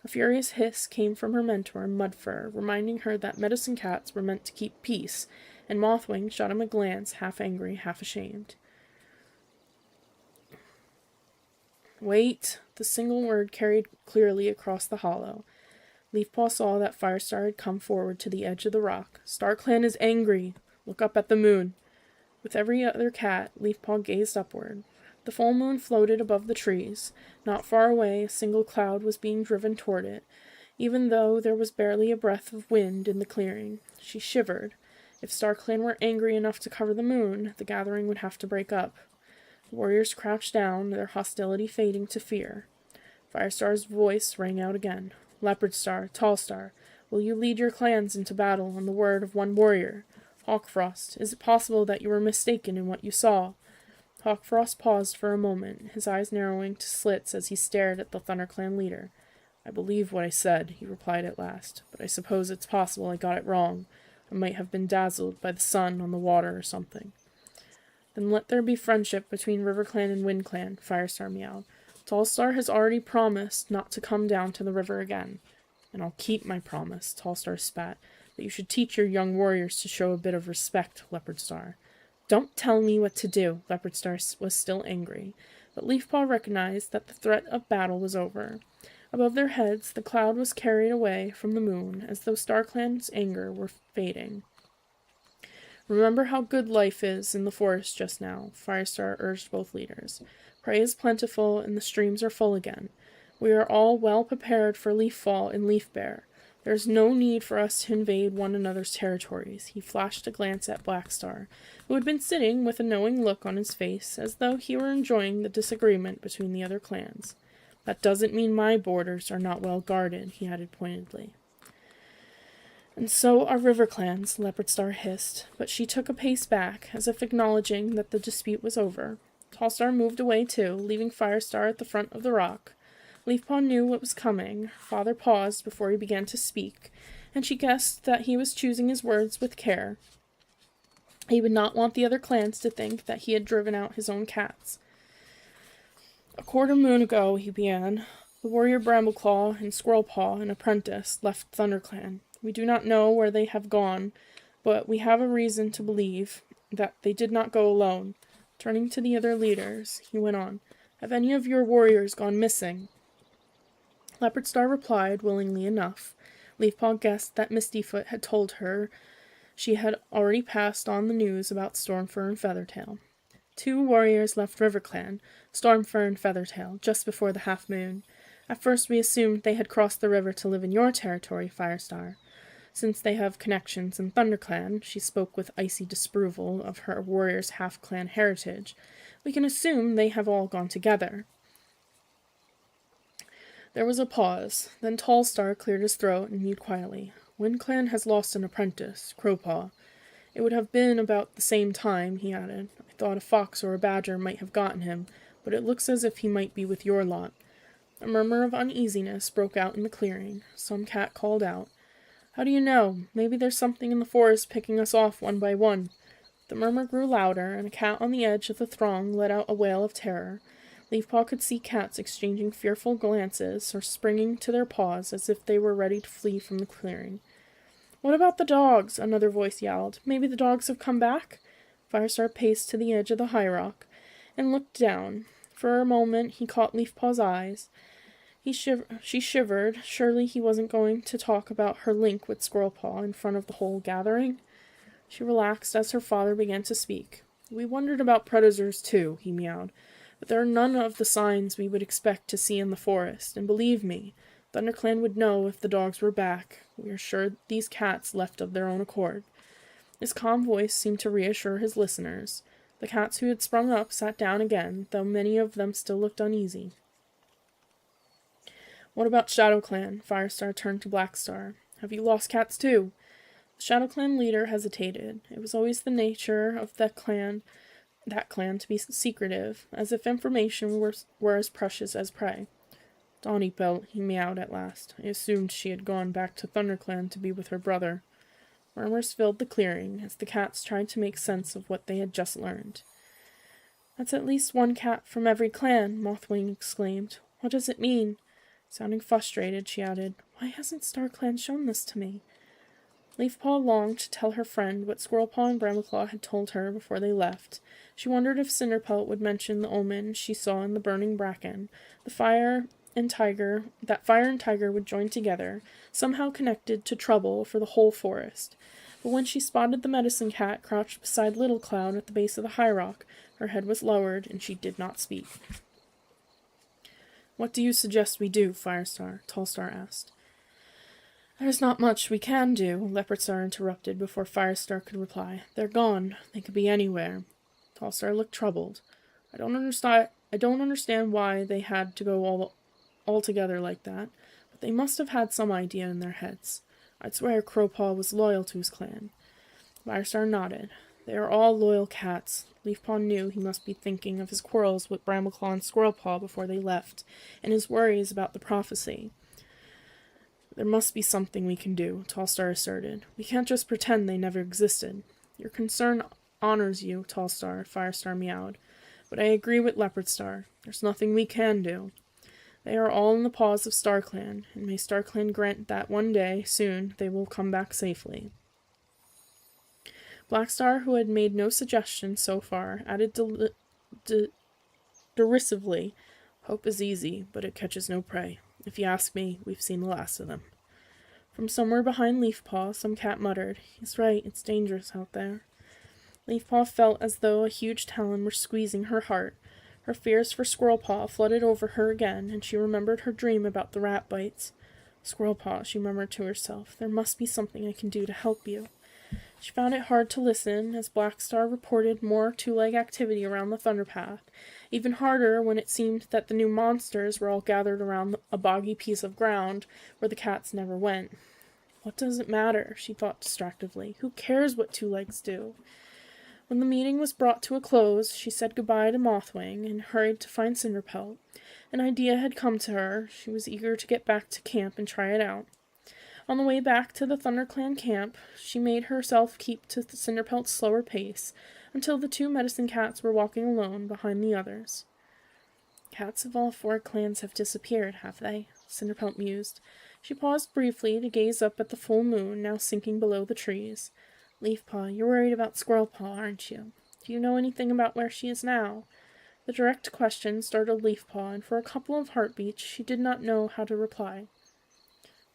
A furious hiss came from her mentor, Mudfur, reminding her that medicine cats were meant to keep peace, and Mothwing shot him a glance, half angry, half ashamed. Wait! The single word carried clearly across the hollow. Leafpaw saw that Firestar had come forward to the edge of the rock. StarClan is angry! Look up at the moon! With every other cat, Leafpaw gazed upward. The full moon floated above the trees. Not far away, a single cloud was being driven toward it, even though there was barely a breath of wind in the clearing. She shivered. If StarClan were angry enough to cover the moon, the gathering would have to break up. The warriors crouched down, their hostility fading to fear. Firestar's voice rang out again. Leopard Star, Tallstar, will you lead your clans into battle on the word of one warrior? Hawkfrost, is it possible that you were mistaken in what you saw? Hawkfrost paused for a moment, his eyes narrowing to slits as he stared at the ThunderClan leader. I believe what I said, he replied at last, but I suppose it's possible I got it wrong. I might have been dazzled by the sun on the water or something. Then let there be friendship between RiverClan and WindClan, Firestar meowed. Tallstar has already promised not to come down to the river again. And I'll keep my promise, Tallstar spat, but you should teach your young warriors to show a bit of respect, Leopardstar. Don't tell me what to do, Leopardstar was still angry, but Leafpaw recognized that the threat of battle was over. Above their heads, the cloud was carried away from the moon, as though StarClan's anger were fading. Remember how good life is in the forest just now, Firestar urged both leaders. Prey is plentiful, and the streams are full again. We are all well prepared for Leaffall and Leafbear. There is no need for us to invade one another's territories. He flashed a glance at Blackstar, who had been sitting with a knowing look on his face, as though he were enjoying the disagreement between the other clans. That doesn't mean my borders are not well guarded, he added pointedly. And so are RiverClan's, Leopardstar hissed, but she took a pace back, as if acknowledging that the dispute was over. Tallstar moved away too, leaving Firestar at the front of the rock. Leafpaw knew what was coming. Her father paused before he began to speak, and she guessed that he was choosing his words with care. He would not want the other clans to think that he had driven out his own cats. A quarter moon ago, he began, the warrior Brambleclaw and Squirrelpaw, an apprentice, left ThunderClan. We do not know where they have gone, but we have a reason to believe that they did not go alone. Turning to the other leaders, he went on, Have any of your warriors gone missing? Leopardstar replied, willingly enough. Leafpaw guessed that Mistyfoot had told her she had already passed on the news about Stormfur and Feathertail. 2 warriors left RiverClan, Stormfur and Feathertail, just before the half-moon. At first we assumed they had crossed the river to live in your territory, Firestar. Since they have connections in ThunderClan, she spoke with icy disapproval of her warrior's half-clan heritage, we can assume they have all gone together. There was a pause. Then Tallstar cleared his throat and mewed quietly. WindClan has lost an apprentice, Crowpaw. It would have been about the same time, he added. I thought a fox or a badger might have gotten him, but it looks as if he might be with your lot. A murmur of uneasiness broke out in the clearing. Some cat called out, How do you know? Maybe there's something in the forest picking us off one by one. The murmur grew louder, and a cat on the edge of the throng let out a wail of terror. Leafpaw could see cats exchanging fearful glances or springing to their paws as if they were ready to flee from the clearing. What about the dogs? Another voice yelled. Maybe the dogs have come back? Firestar paced to the edge of the high rock and looked down. For a moment he caught Leafpaw's eyes. She shivered. Surely he wasn't going to talk about her link with Squirrelpaw in front of the whole gathering. She relaxed as her father began to speak. We wondered about predators too, he meowed. But there are none of the signs we would expect to see in the forest, and believe me, ThunderClan would know if the dogs were back. We are sure these cats left of their own accord. His calm voice seemed to reassure his listeners. The cats who had sprung up sat down again, though many of them still looked uneasy. What about ShadowClan? Firestar turned to Blackstar. Have you lost cats too? The ShadowClan leader hesitated. It was always the nature of that clan to be secretive, as if information were as precious as prey. Donnie Belt, he meowed at last. I assumed she had gone back to ThunderClan to be with her brother. Murmurs filled the clearing, as the cats tried to make sense of what they had just learned. That's at least one cat from every clan, Mothwing exclaimed. What does it mean? Sounding frustrated, she added, Why hasn't StarClan shown this to me? Leafpaw longed to tell her friend what Squirrelpaw and Brambleclaw had told her before they left. She wondered if Cinderpelt would mention the omen she saw in the burning bracken, that fire and tiger would join together, somehow connected to trouble for the whole forest. But when she spotted the medicine cat crouched beside Little Cloud at the base of the high rock, her head was lowered, and she did not speak. What do you suggest we do, Firestar? Tallstar asked. There's not much we can do, Leopardstar interrupted before Firestar could reply. They're gone. They could be anywhere. Tallstar looked troubled. I don't understand why they had to go all together like that, but they must have had some idea in their heads. I'd swear Crowpaw was loyal to his clan. Firestar nodded. They are all loyal cats. Leafpaw knew he must be thinking of his quarrels with Brambleclaw and Squirrelpaw before they left, and his worries about the prophecy. There must be something we can do, Tallstar asserted. We can't just pretend they never existed. Your concern honors you, Tallstar, Firestar meowed. But I agree with Leopardstar. There's nothing we can do. They are all in the paws of StarClan, and may StarClan grant that one day, soon, they will come back safely. Blackstar, who had made no suggestion so far, added derisively, Hope is easy, but it catches no prey. If you ask me, we've seen the last of them. From somewhere behind Leafpaw, some cat muttered, He's right, it's dangerous out there. Leafpaw felt as though a huge talon were squeezing her heart. Her fears for Squirrelpaw flooded over her again, and she remembered her dream about the rat bites. Squirrelpaw, she murmured to herself, there must be something I can do to help you. She found it hard to listen as Blackstar reported more two-leg activity around the Thunderpath, even harder when it seemed that the new monsters were all gathered around a boggy piece of ground where the cats never went. What does it matter? She thought distractedly. Who cares what two legs do? When the meeting was brought to a close, she said goodbye to Mothwing and hurried to find Cinderpelt. An idea had come to her. She was eager to get back to camp and try it out. On the way back to the ThunderClan camp, she made herself keep to Cinderpelt's slower pace until the two medicine cats were walking alone behind the others. Cats of all four clans have disappeared, have they? Cinderpelt mused. She paused briefly to gaze up at the full moon now sinking below the trees. Leafpaw, you're worried about Squirrelpaw, aren't you? Do you know anything about where she is now? The direct question startled Leafpaw, and for a couple of heartbeats she did not know how to reply.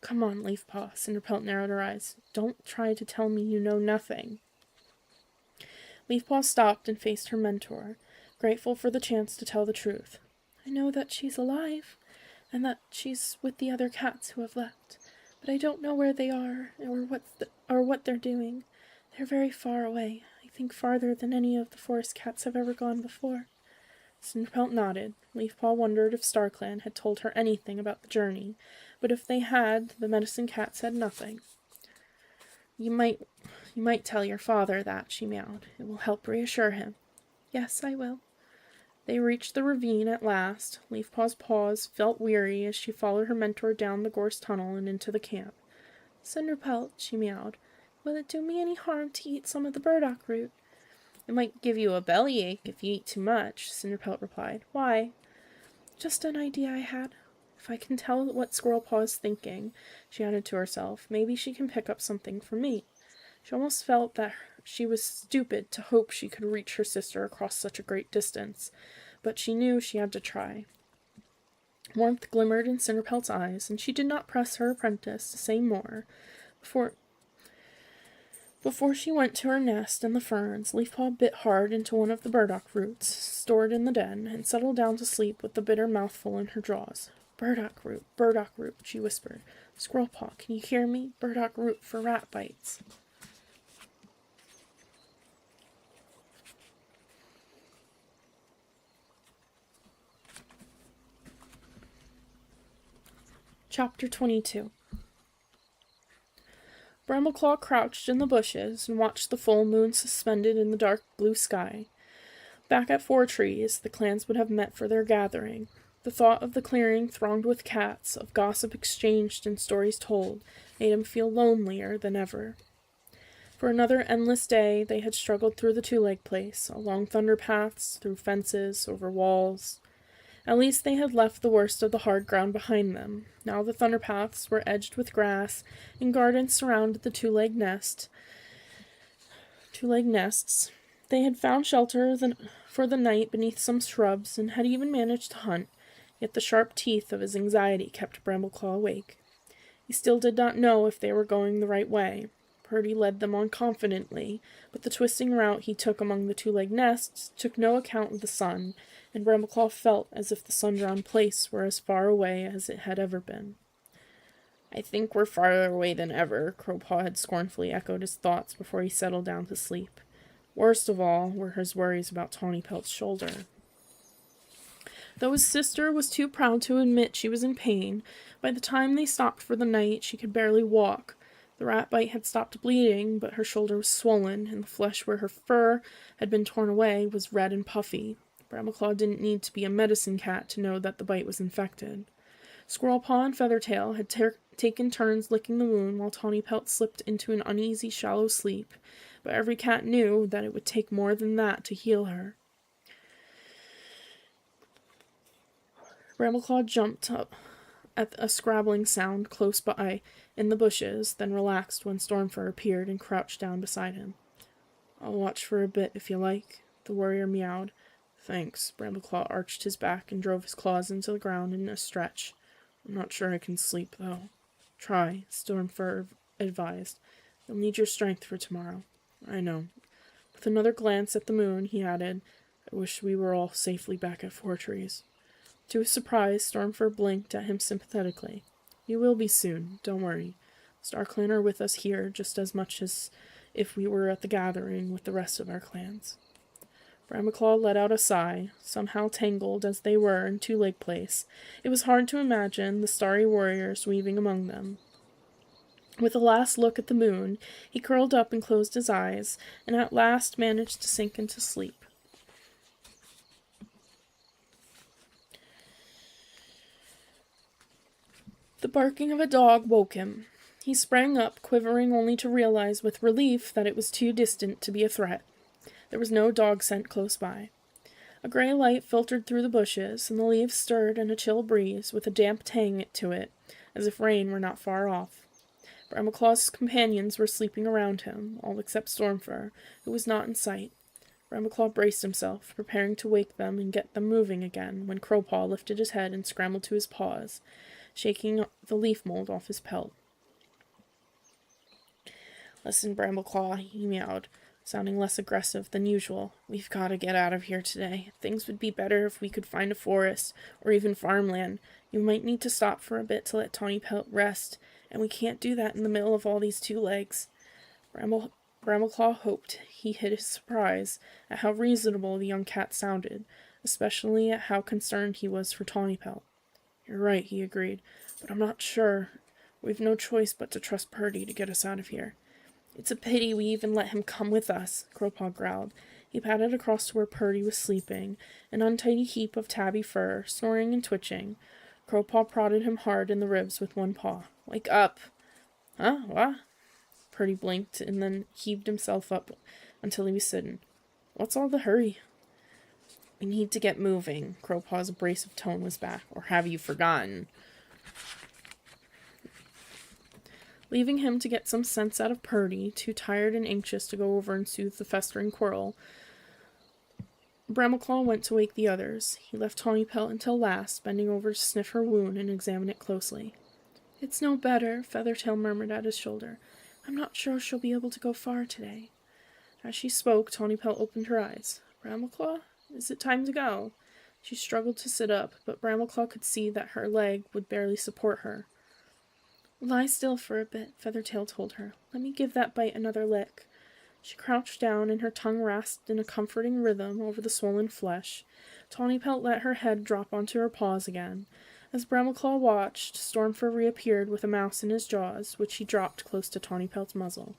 Come on, Leafpaw, Cinderpelt narrowed her eyes. Don't try to tell me you know nothing. Leafpaw stopped and faced her mentor, grateful for the chance to tell the truth. I know that she's alive, and that she's with the other cats who have left, but I don't know where they are or what they're doing. They're very far away, I think farther than any of the forest cats have ever gone before. Cinderpelt nodded. Leafpaw wondered if StarClan had told her anything about the journey, but if they had, the medicine cat said nothing. You might tell your father that, she meowed. It will help reassure him. Yes, I will. They reached the ravine at last. Leafpaw's paws felt weary as she followed her mentor down the gorse tunnel and into the camp. Cinderpelt, she meowed, will it do me any harm to eat some of the burdock root? It might give you a bellyache if you eat too much, Cinderpelt replied. Why? Just an idea I had. If I can tell what Squirrelpaw is thinking, she added to herself, maybe she can pick up something for me. She almost felt that she was stupid to hope she could reach her sister across such a great distance, but she knew she had to try. Warmth glimmered in Cinderpelt's eyes, and she did not press her apprentice to say more. Before she went to her nest in the ferns, Leafpaw bit hard into one of the burdock roots stored in the den, and settled down to sleep with the bitter mouthful in her jaws. Burdock root, she whispered. Squirrelpaw, can you hear me? Burdock root for rat bites. Chapter 22. Brambleclaw crouched in the bushes and watched the full moon suspended in the dark blue sky. Back at Four Trees, the clans would have met for their gathering. The thought of the clearing thronged with cats, of gossip exchanged and stories told, made him feel lonelier than ever. For another endless day they had struggled through the two-leg place, along thunder paths, through fences, over walls. At least they had left the worst of the hard ground behind them. Now the thunder paths were edged with grass, and gardens surrounded the two-leg nests. They had found shelter for the night beneath some shrubs, and had even managed to hunt, yet the sharp teeth of his anxiety kept Brambleclaw awake. He still did not know if they were going the right way. Purdy led them on confidently, but the twisting route he took among the two-leg nests took no account of the sun, and Brambleclaw felt as if the sun-drowned place were as far away as it had ever been. I think we're farther away than ever, Crowpaw had scornfully echoed his thoughts before he settled down to sleep. Worst of all were his worries about Tawnypelt's shoulder. Though his sister was too proud to admit she was in pain, by the time they stopped for the night she could barely walk. The rat bite had stopped bleeding, but her shoulder was swollen, and the flesh where her fur had been torn away was red and puffy. Bramaclaw didn't need to be a medicine cat to know that the bite was infected. Squirrelpaw and Feathertail had taken turns licking the wound while Tawny Pelt slipped into an uneasy, shallow sleep, but every cat knew that it would take more than that to heal her. Bramaclaw jumped up at a scrabbling sound close by in the bushes, then relaxed when Stormfur appeared and crouched down beside him. "I'll watch for a bit if you like," the warrior meowed. "Thanks." Bramaclaw arched his back and drove his claws into the ground in a stretch. "I'm not sure I can sleep, though." "Try," Stormfur advised. "You'll need your strength for tomorrow." "I know." With another glance at the moon, he added, "I wish we were all safely back at Fortrees." To his surprise, Stormfur blinked at him sympathetically. "You will be soon, don't worry. StarClan are with us here just as much as if we were at the gathering with the rest of our clans." Bramaclaw let out a sigh. Somehow tangled as they were in Two Lake Place, it was hard to imagine the starry warriors weaving among them. With a last look at the moon, he curled up and closed his eyes, and at last managed to sink into sleep. The barking of a dog woke him. He sprang up, quivering only to realize with relief that it was too distant to be a threat. There was no dog scent close by. A gray light filtered through the bushes, and the leaves stirred in a chill breeze with a damp tang to it, as if rain were not far off. Bramaclaw's companions were sleeping around him, all except Stormfur, who was not in sight. Bramaclaw braced himself, preparing to wake them and get them moving again, when Crowpaw lifted his head and scrambled to his paws, shaking the leaf mold off his pelt. "Listen, Bramaclaw," he meowed, sounding less aggressive than usual. "We've got to get out of here today. Things would be better if we could find a forest, or even farmland. You might need to stop for a bit to let Tawny Pelt rest, and we can't do that in the middle of all these two legs." Bramaclaw hoped he hid his surprise at how reasonable the young cat sounded, especially at how concerned he was for Tawny Pelt. "You're right," he agreed, "but I'm not sure. We've no choice but to trust Purdy to get us out of here." "It's a pity we even let him come with us," Crowpaw growled. He padded across to where Purdy was sleeping, an untidy heap of tabby fur, snoring and twitching. Crowpaw prodded him hard in the ribs with one paw. "Wake up!" "Huh? What?" Purdy blinked and then heaved himself up until he was sitting. "What's all the hurry?" "We need to get moving." Crowpaw's abrasive tone was back. "Or have you forgotten?" Leaving him to get some sense out of Purdy, too tired and anxious to go over and soothe the festering quarrel, Bramaclaw went to wake the others. He left Tawny Pelt until last, bending over to sniff her wound and examine it closely. "It's no better," Feathertail murmured at his shoulder. "I'm not sure she'll be able to go far today." As she spoke, Tawny Pelt opened her eyes. "Bramaclaw? Is it time to go?" She struggled to sit up, but Bramaclaw could see that her leg would barely support her. "Lie still for a bit," Feathertail told her. "Let me give that bite another lick." She crouched down, and her tongue rasped in a comforting rhythm over the swollen flesh. Tawny Pelt let her head drop onto her paws again. As Bramaclaw watched, Stormfur reappeared with a mouse in his jaws, which he dropped close to Tawny Pelt's muzzle.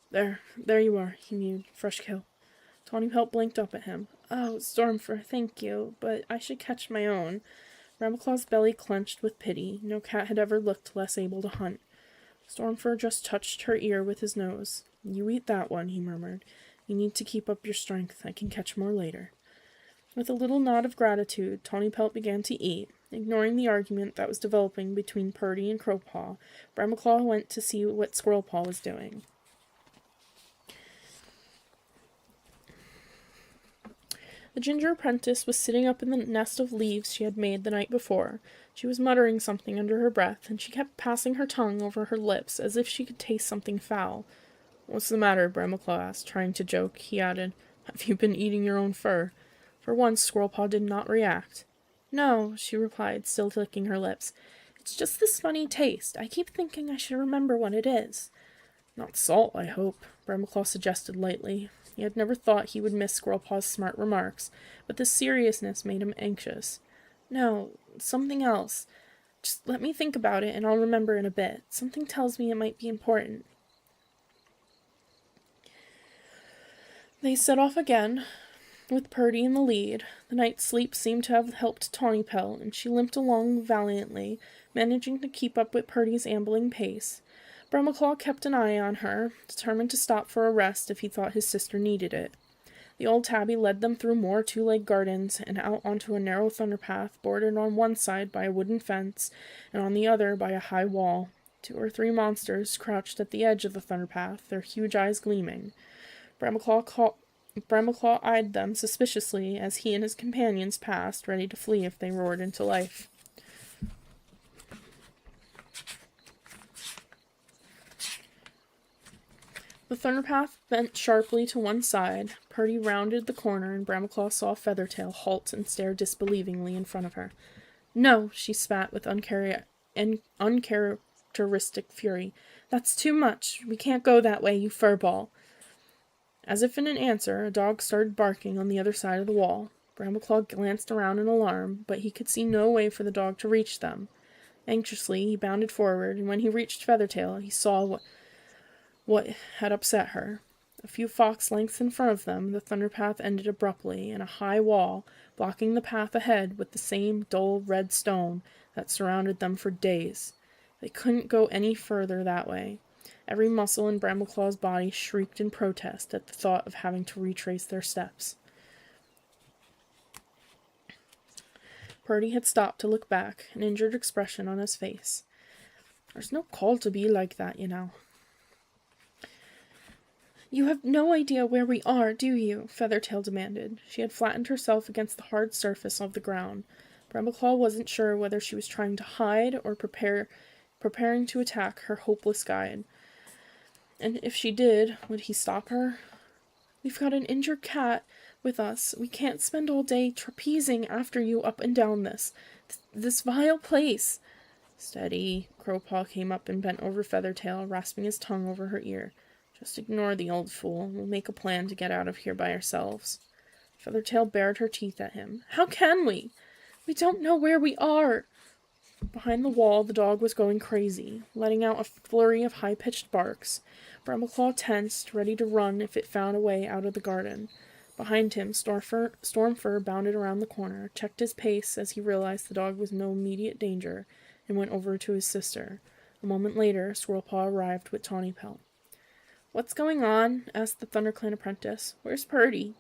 There you are," he mewed. "Fresh kill." Tawny Pelt blinked up at him. "Oh, Stormfur, thank you, but I should catch my own." Bramaclaw's belly clenched with pity. No cat had ever looked less able to hunt. Stormfur just touched her ear with his nose. "You eat that one," he murmured. "You need to keep up your strength. I can catch more later." With a little nod of gratitude, Tawny Pelt began to eat. Ignoring the argument that was developing between Purdy and Crowpaw, Bramaclaw went to see what Squirrelpaw was doing. The ginger apprentice was sitting up in the nest of leaves she had made the night before. She was muttering something under her breath, and she kept passing her tongue over her lips as if she could taste something foul. "What's the matter?" Bramaclaw asked, trying to joke. He added, "Have you been eating your own fur?" For once, Squirrelpaw did not react. "No," she replied, still licking her lips. "It's just this funny taste. I keep thinking I should remember what it is." "Not salt, I hope," Bramaclaw suggested lightly. He had never thought he would miss Squirrelpaw's smart remarks, but this seriousness made him anxious. "No, something else. Just let me think about it, and I'll remember in a bit. Something tells me it might be important." They set off again, with Purdy in the lead. The night's sleep seemed to have helped Tawny Pelt, and she limped along valiantly, managing to keep up with Purdy's ambling pace. Brumaclaw kept an eye on her, determined to stop for a rest if he thought his sister needed it. The old tabby led them through more two-leg gardens and out onto a narrow thunderpath bordered on one side by a wooden fence and on the other by a high wall. 2 or 3 monsters crouched at the edge of the thunderpath, their huge eyes gleaming. Brumaclaw eyed them suspiciously as he and his companions passed, ready to flee if they roared into life. The thunderpath bent sharply to one side. Purdy rounded the corner, and Brumaclaw saw Feathertail halt and stare disbelievingly in front of her. "No," she spat with uncharacteristic fury. "That's too much. We can't go that way, you furball." As if in an answer, a dog started barking on the other side of the wall. Brumaclaw glanced around in alarm, but he could see no way for the dog to reach them. Anxiously, he bounded forward, and when he reached Feathertail, he saw what had upset her. A few fox lengths in front of them, the thunderpath ended abruptly in a high wall, blocking the path ahead with the same dull red stone that surrounded them for days. They couldn't go any further that way. Every muscle in Brumaclaw's body shrieked in protest at the thought of having to retrace their steps. Purdy had stopped to look back, an injured expression on his face. "There's no call to be like that, you know." "You have no idea where we are, do you?" Feathertail demanded. She had flattened herself against the hard surface of the ground. Brumaclaw wasn't sure whether she was trying to hide or preparing to attack her hopeless guide. And if she did, would he stop her? "We've got an injured cat with us. We can't spend all day trapezing after you up and down this vile place." "Steady." Crowpaw came up and bent over Feathertail, rasping his tongue over her ear. "Just ignore the old fool. We'll make a plan to get out of here by ourselves." Feathertail bared her teeth at him. "How can we? We don't know where we are." Behind the wall, the dog was going crazy, letting out a flurry of high-pitched barks. Brumaclaw tensed, ready to run if it found a way out of the garden. Behind him, Stormfur bounded around the corner, checked his pace as he realized the dog was no immediate danger, and went over to his sister. A moment later, Squirrelpaw arrived with Tawny Pelt. "What's going on?" asked the ThunderClan apprentice. "Where's Purdy?"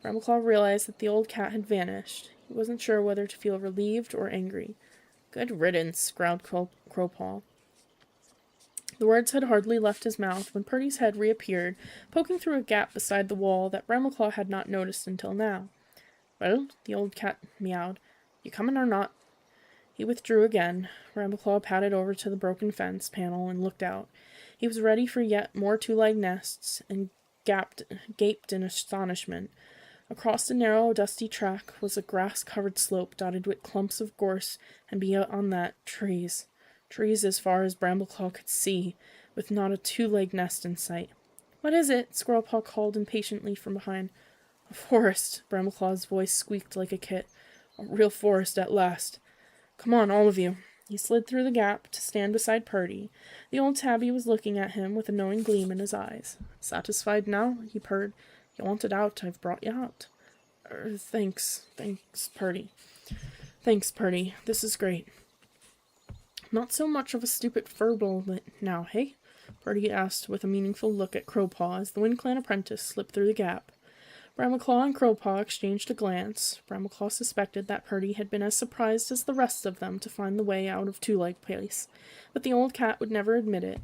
Brumaclaw realized that the old cat had vanished. He wasn't sure whether to feel relieved or angry. "Good riddance," growled Crowpaw. The words had hardly left his mouth when Purdy's head reappeared, poking through a gap beside the wall that Brumaclaw had not noticed until now. "Well," the old cat meowed, "you coming or not?" He withdrew again. Brumaclaw padded over to the broken fence panel and looked out. He was ready for yet more two-leg nests, and gaped in astonishment. Across the narrow, dusty track was a grass-covered slope dotted with clumps of gorse, and beyond that, trees. Trees as far as Brambleclaw could see, with not a two-leg nest in sight. "What is it?" Squirrelpaw called impatiently from behind. "A forest," Brambleclaw's voice squeaked like a kit. "A real forest at last. Come on, all of you." He slid through the gap to stand beside Purdy. The old tabby was looking at him with a knowing gleam in his eyes. "Satisfied now?" he purred. "You wanted out, I've brought you out." Thanks, Purdy. Thanks, Purdy. This is great." "Not so much of a stupid furball now, hey?" Purdy asked with a meaningful look at Crowpaw as the WindClan apprentice slipped through the gap. Brumaclaw and Crowpaw exchanged a glance. Brumaclaw suspected that Purdy had been as surprised as the rest of them to find the way out of Two-Leg Place, but the old cat would never admit it.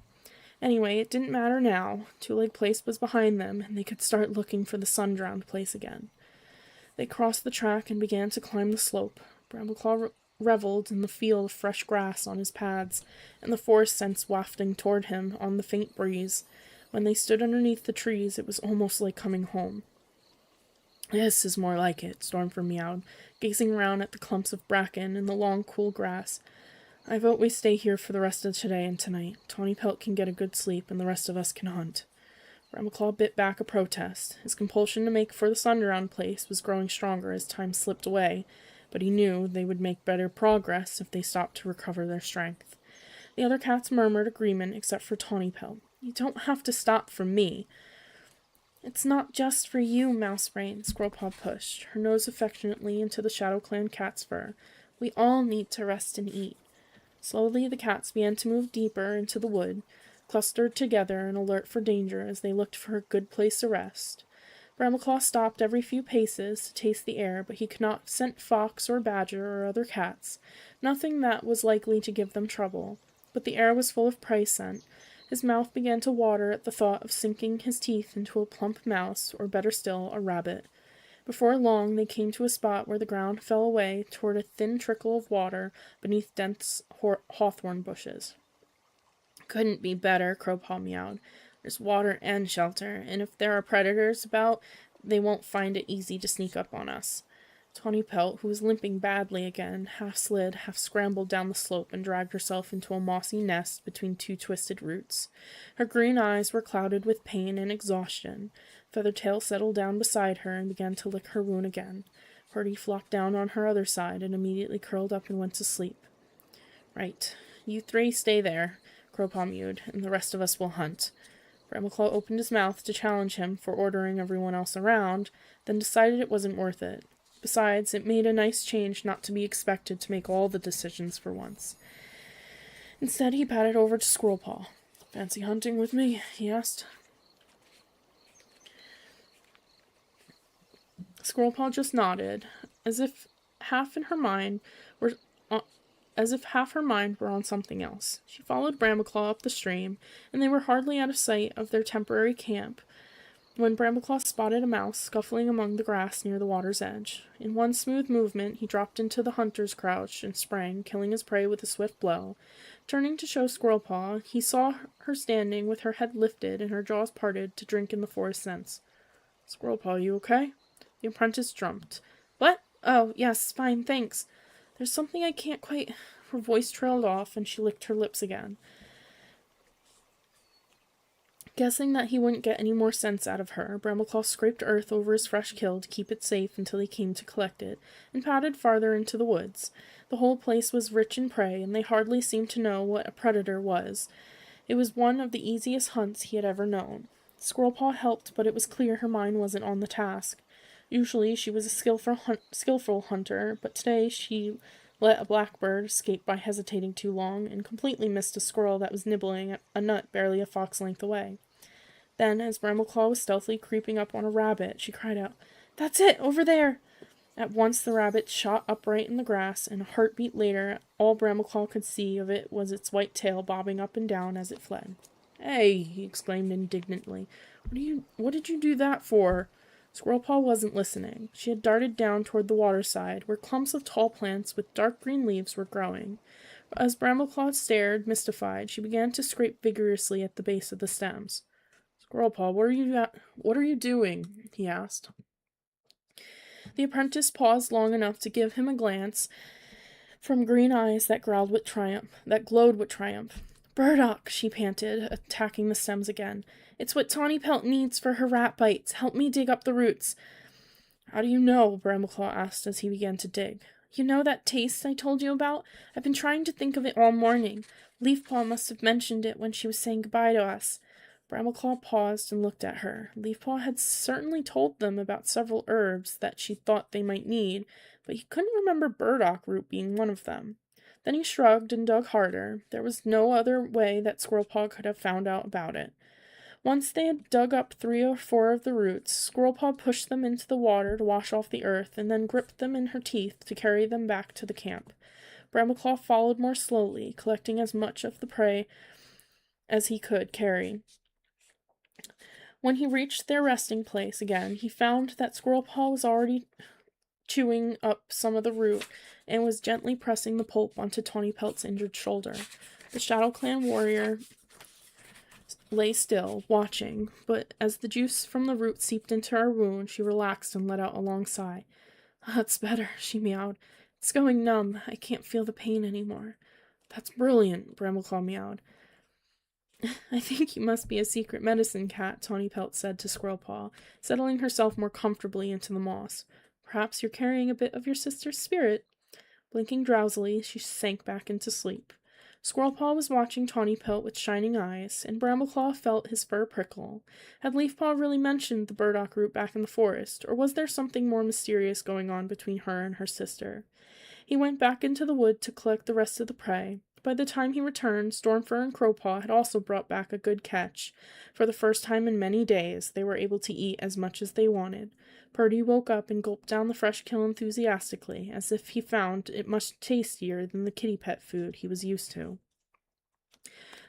Anyway, it didn't matter now. Two-Leg Place was behind them, and they could start looking for the sun-drowned place again. They crossed the track and began to climb the slope. Brumaclaw reveled in the feel of fresh grass on his pads, and the forest scents wafting toward him on the faint breeze. When they stood underneath the trees, it was almost like coming home. "This is more like it," Stormfur meowed, gazing around at the clumps of bracken and the long, cool grass. "I vote we stay here for the rest of today and tonight. Tawny Pelt can get a good sleep, and the rest of us can hunt." Brumaclaw bit back a protest. His compulsion to make for the sun-drowned place was growing stronger as time slipped away, but he knew they would make better progress if they stopped to recover their strength. The other cats murmured agreement except for Tawny Pelt. "You don't have to stop for me." "It's not just for you, Mousebrain," Squirrelpaw pushed, her nose affectionately into the ShadowClan cat's fur. "We all need to rest and eat." Slowly the cats began to move deeper into the wood, clustered together and alert for danger as they looked for a good place to rest. Brambleclaw stopped every few paces to taste the air, but he could not scent fox or badger or other cats, nothing that was likely to give them trouble. But the air was full of prey scent. His mouth began to water at the thought of sinking his teeth into a plump mouse, or better still, a rabbit. Before long they came to a spot where the ground fell away toward a thin trickle of water beneath dense hawthorn bushes. "Couldn't be better," Crowpaw meowed. "There's water and shelter, and if there are predators about, they won't find it easy to sneak up on us." Tawny Pelt, who was limping badly again, half slid, half scrambled down the slope and dragged herself into a mossy nest between two twisted roots. Her green eyes were clouded with pain and exhaustion. Feathertail settled down beside her and began to lick her wound again. Purdy flopped down on her other side and immediately curled up and went to sleep. "Right. You three stay there," Crowpaw mewed, "and the rest of us will hunt." Brambleclaw opened his mouth to challenge him for ordering everyone else around, then decided it wasn't worth it. Besides, it made a nice change not to be expected to make all the decisions for once. Instead, he padded over to Squirrelpaw. "Fancy hunting with me?" he asked. Squirrelpaw just nodded, as if half her mind were on something else. She followed Brambleclaw up the stream, and they were hardly out of sight of their temporary camp when Brambleclaw spotted a mouse scuffling among the grass near the water's edge. In one smooth movement, he dropped into the hunter's crouch and sprang, killing his prey with a swift blow. Turning to show Squirrelpaw, he saw her standing with her head lifted and her jaws parted to drink in the forest scents. "Squirrelpaw, you okay?" The apprentice jumped. "What? Oh, yes, fine, thanks. There's something I can't quite—" Her voice trailed off, and she licked her lips again. Guessing that he wouldn't get any more sense out of her, Brambleclaw scraped earth over his fresh kill to keep it safe until he came to collect it, and padded farther into the woods. The whole place was rich in prey, and they hardly seemed to know what a predator was. It was one of the easiest hunts he had ever known. Squirrelpaw helped, but it was clear her mind wasn't on the task. Usually she was a skillful hunter, but today she let a blackbird escape by hesitating too long, and completely missed a squirrel that was nibbling a nut barely a fox length away. Then, as Brambleclaw was stealthily creeping up on a rabbit, she cried out, "That's it, over there!" At once the rabbit shot upright in the grass, and a heartbeat later all Brambleclaw could see of it was its white tail bobbing up and down as it fled. "Hey!" he exclaimed indignantly. What did you do that for?" Squirrelpaw wasn't listening. She had darted down toward the waterside, where clumps of tall plants with dark green leaves were growing. As Brambleclaw stared, mystified, she began to scrape vigorously at the base of the stems. "Squirrelpaw, what are you doing?" he asked. The apprentice paused long enough to give him a glance from green eyes that glowed with triumph. "Burdock," she panted, attacking the stems again. "It's what Tawny Pelt needs for her rat bites. Help me dig up the roots." "How do you know?" Brambleclaw asked as he began to dig. "You know that taste I told you about? I've been trying to think of it all morning. Leafpaw must have mentioned it when she was saying goodbye to us." Brambleclaw paused and looked at her. Leafpaw had certainly told them about several herbs that she thought they might need, but he couldn't remember burdock root being one of them. Then he shrugged and dug harder. There was no other way that Squirrelpaw could have found out about it. Once they had dug up 3 or 4 of the roots, Squirrelpaw pushed them into the water to wash off the earth, and then gripped them in her teeth to carry them back to the camp. Brambleclaw followed more slowly, collecting as much of the prey as he could carry. When he reached their resting place again, he found that Squirrelpaw was already chewing up some of the root and was gently pressing the pulp onto Tawny Pelt's injured shoulder. The ShadowClan warrior lay still, watching, but as the juice from the root seeped into her wound, she relaxed and let out a long sigh. "That's better," she meowed. "It's going numb. I can't feel the pain anymore." "That's brilliant," Brambleclaw meowed. "I think you must be a secret medicine cat," Tawny Pelt said to Squirrelpaw, settling herself more comfortably into the moss. Perhaps you're carrying a bit of your sister's spirit." Blinking drowsily, she sank back into sleep. Squirrelpaw was watching Tawny Pelt with shining eyes, and Brambleclaw felt his fur prickle. Had Leafpaw really mentioned the burdock root back in the forest, or was there something more mysterious going on between her and her sister? He went back into the wood to collect the rest of the prey. By the time he returned, Stormfur and Crowpaw had also brought back a good catch. For the first time in many days, they were able to eat as much as they wanted. Purdy woke up and gulped down the fresh kill enthusiastically, as if he found it much tastier than the kitty pet food he was used to.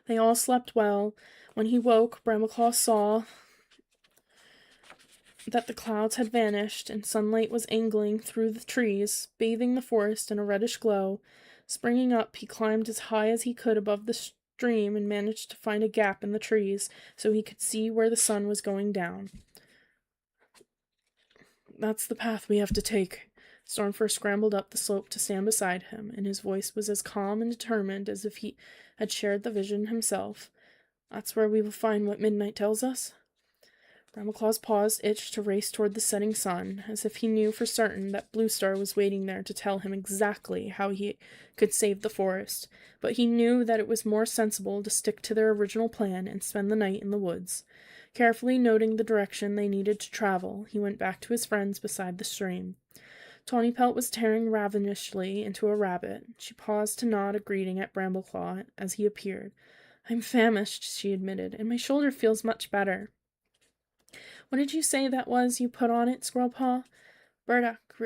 They all slept well. When he woke, Brambleclaw saw that the clouds had vanished and sunlight was angling through the trees, bathing the forest in a reddish glow. Springing up, he climbed as high as he could above the stream and managed to find a gap in the trees so he could see where the sun was going down. "That's the path we have to take." Stormfur scrambled up the slope to stand beside him, and his voice was as calm and determined as if he had shared the vision himself. "That's where we will find what midnight tells us?" Brambleclaw's paws itched to race toward the setting sun, as if he knew for certain that Bluestar was waiting there to tell him exactly how he could save the forest, but he knew that it was more sensible to stick to their original plan and spend the night in the woods. Carefully noting the direction they needed to travel, he went back to his friends beside the stream. Tawny Pelt was tearing ravenously into a rabbit. She paused to nod a greeting at Brambleclaw as he appeared. "I'm famished," she admitted, "and my shoulder feels much better." "What did you say that was you put on it, Squirrelpaw?" "Burdock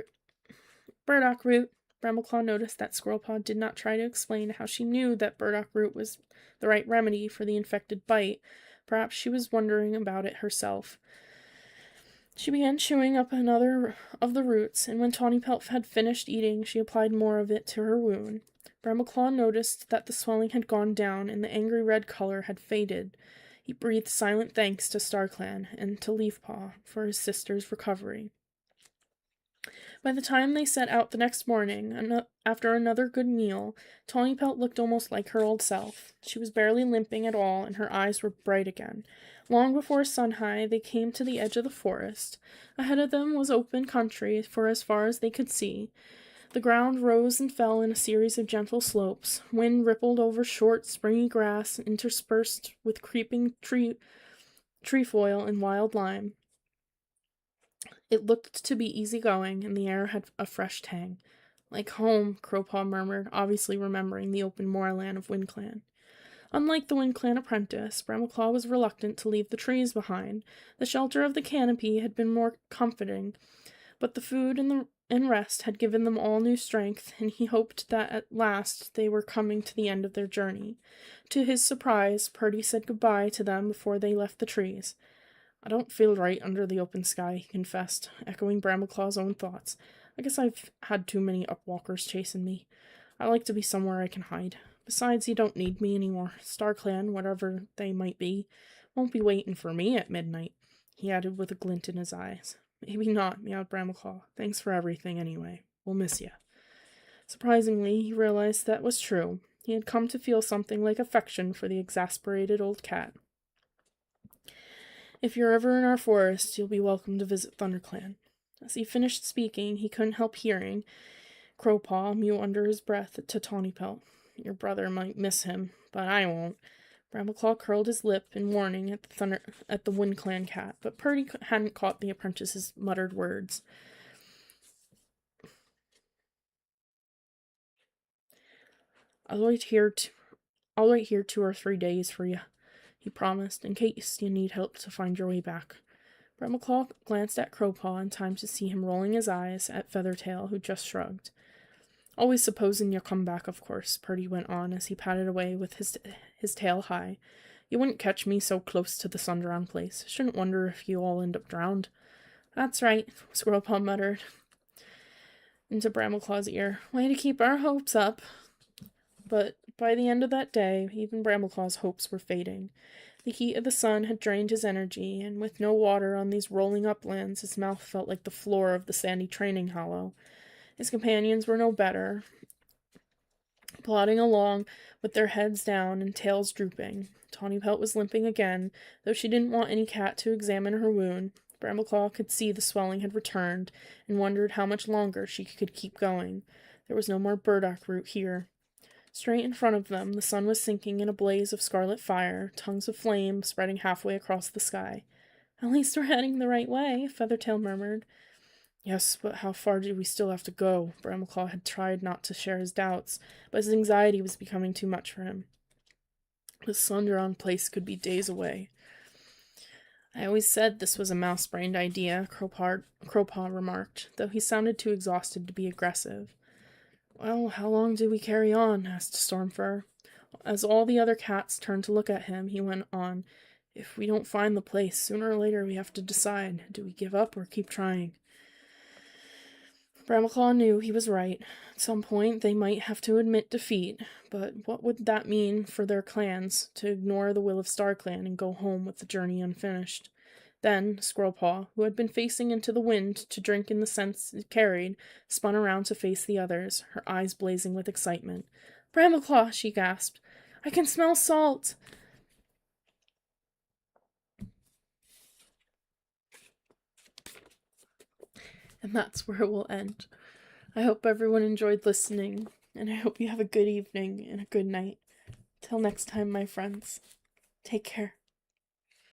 root." Brambleclaw noticed that Squirrelpaw did not try to explain how she knew that burdock root was the right remedy for the infected bite. Perhaps she was wondering about it herself. She began chewing up another of the roots, and when Tawny Pelt had finished eating, she applied more of it to her wound. Brambleclaw noticed that the swelling had gone down and the angry red color had faded. He breathed silent thanks to StarClan and to Leafpaw for his sister's recovery. By the time they set out the next morning, after another good meal, Tawny Pelt looked almost like her old self. She was barely limping at all, and her eyes were bright again. Long before sun-high, they came to the edge of the forest. Ahead of them was open country for as far as they could see. The ground rose and fell in a series of gentle slopes. Wind rippled over short, springy grass interspersed with creeping trefoil and wild lime. It looked to be easy-going, and the air had a fresh tang. "Like home," Crowpaw murmured, obviously remembering the open moorland of WindClan. Unlike the WindClan apprentice, Brambleclaw was reluctant to leave the trees behind. The shelter of the canopy had been more comforting, but the food and rest had given them all new strength, and he hoped that at last they were coming to the end of their journey. To his surprise, Purdy said goodbye to them before they left the trees. "I don't feel right under the open sky," he confessed, echoing Brambleclaw's own thoughts. "I guess I've had too many upwalkers chasing me. I like to be somewhere I can hide. Besides, you don't need me anymore. StarClan, whatever they might be, won't be waiting for me at midnight," he added with a glint in his eyes. "Maybe not," meowed Brambleclaw. "Thanks for everything, anyway. We'll miss you." Surprisingly, he realized that was true. He had come to feel something like affection for the exasperated old cat. "If you're ever in our forest, you'll be welcome to visit ThunderClan." As he finished speaking, he couldn't help hearing Crowpaw mew under his breath to Tawny Pelt. "Your brother might miss him, but I won't." Brambleclaw curled his lip in warning at the WindClan cat, but Purdy hadn't caught the apprentice's muttered words. I'll wait here 2 or 3 days for you," he promised, "in case you need help to find your way back." Brambleclaw glanced at Crowpaw in time to see him rolling his eyes at Feathertail, who just shrugged. "Always supposing you'll come back, of course," Purdy went on as he padded away with his tail high. "You wouldn't catch me so close to the Sunderound place. Shouldn't wonder if you all end up drowned." "That's right," Squirrelpaw muttered into Brambleclaw's ear. "Way to keep our hopes up." But by the end of that day, even Brambleclaw's hopes were fading. The heat of the sun had drained his energy, and with no water on these rolling uplands, his mouth felt like the floor of the sandy training hollow. His companions were no better, plodding along with their heads down and tails drooping. Tawny Pelt was limping again, though she didn't want any cat to examine her wound. Brambleclaw could see the swelling had returned, and wondered how much longer she could keep going. There was no more burdock root here. Straight in front of them, the sun was sinking in a blaze of scarlet fire, tongues of flame spreading halfway across the sky. "At least we're heading the right way," Feathertail murmured. "Yes, but how far do we still have to go?" Brambleclaw had tried not to share his doubts, but his anxiety was becoming too much for him. The Sunderon place could be days away. "I always said this was a mouse-brained idea," Crowpaw remarked, though he sounded too exhausted to be aggressive. "Well, how long do we carry on?" asked Stormfur. As all the other cats turned to look at him, he went on, "If we don't find the place, sooner or later we have to decide. Do we give up or keep trying?" Brambleclaw knew he was right. At some point they might have to admit defeat, but what would that mean for their clans to ignore the will of StarClan and go home with the journey unfinished? Then Squirrelpaw, who had been facing into the wind to drink in the scents it carried, spun around to face the others, her eyes blazing with excitement. "Brambleclaw!" she gasped. "I can smell salt!" And that's where it will end. I hope everyone enjoyed listening, and I hope you have a good evening and a good night. Till next time, my friends. Take care.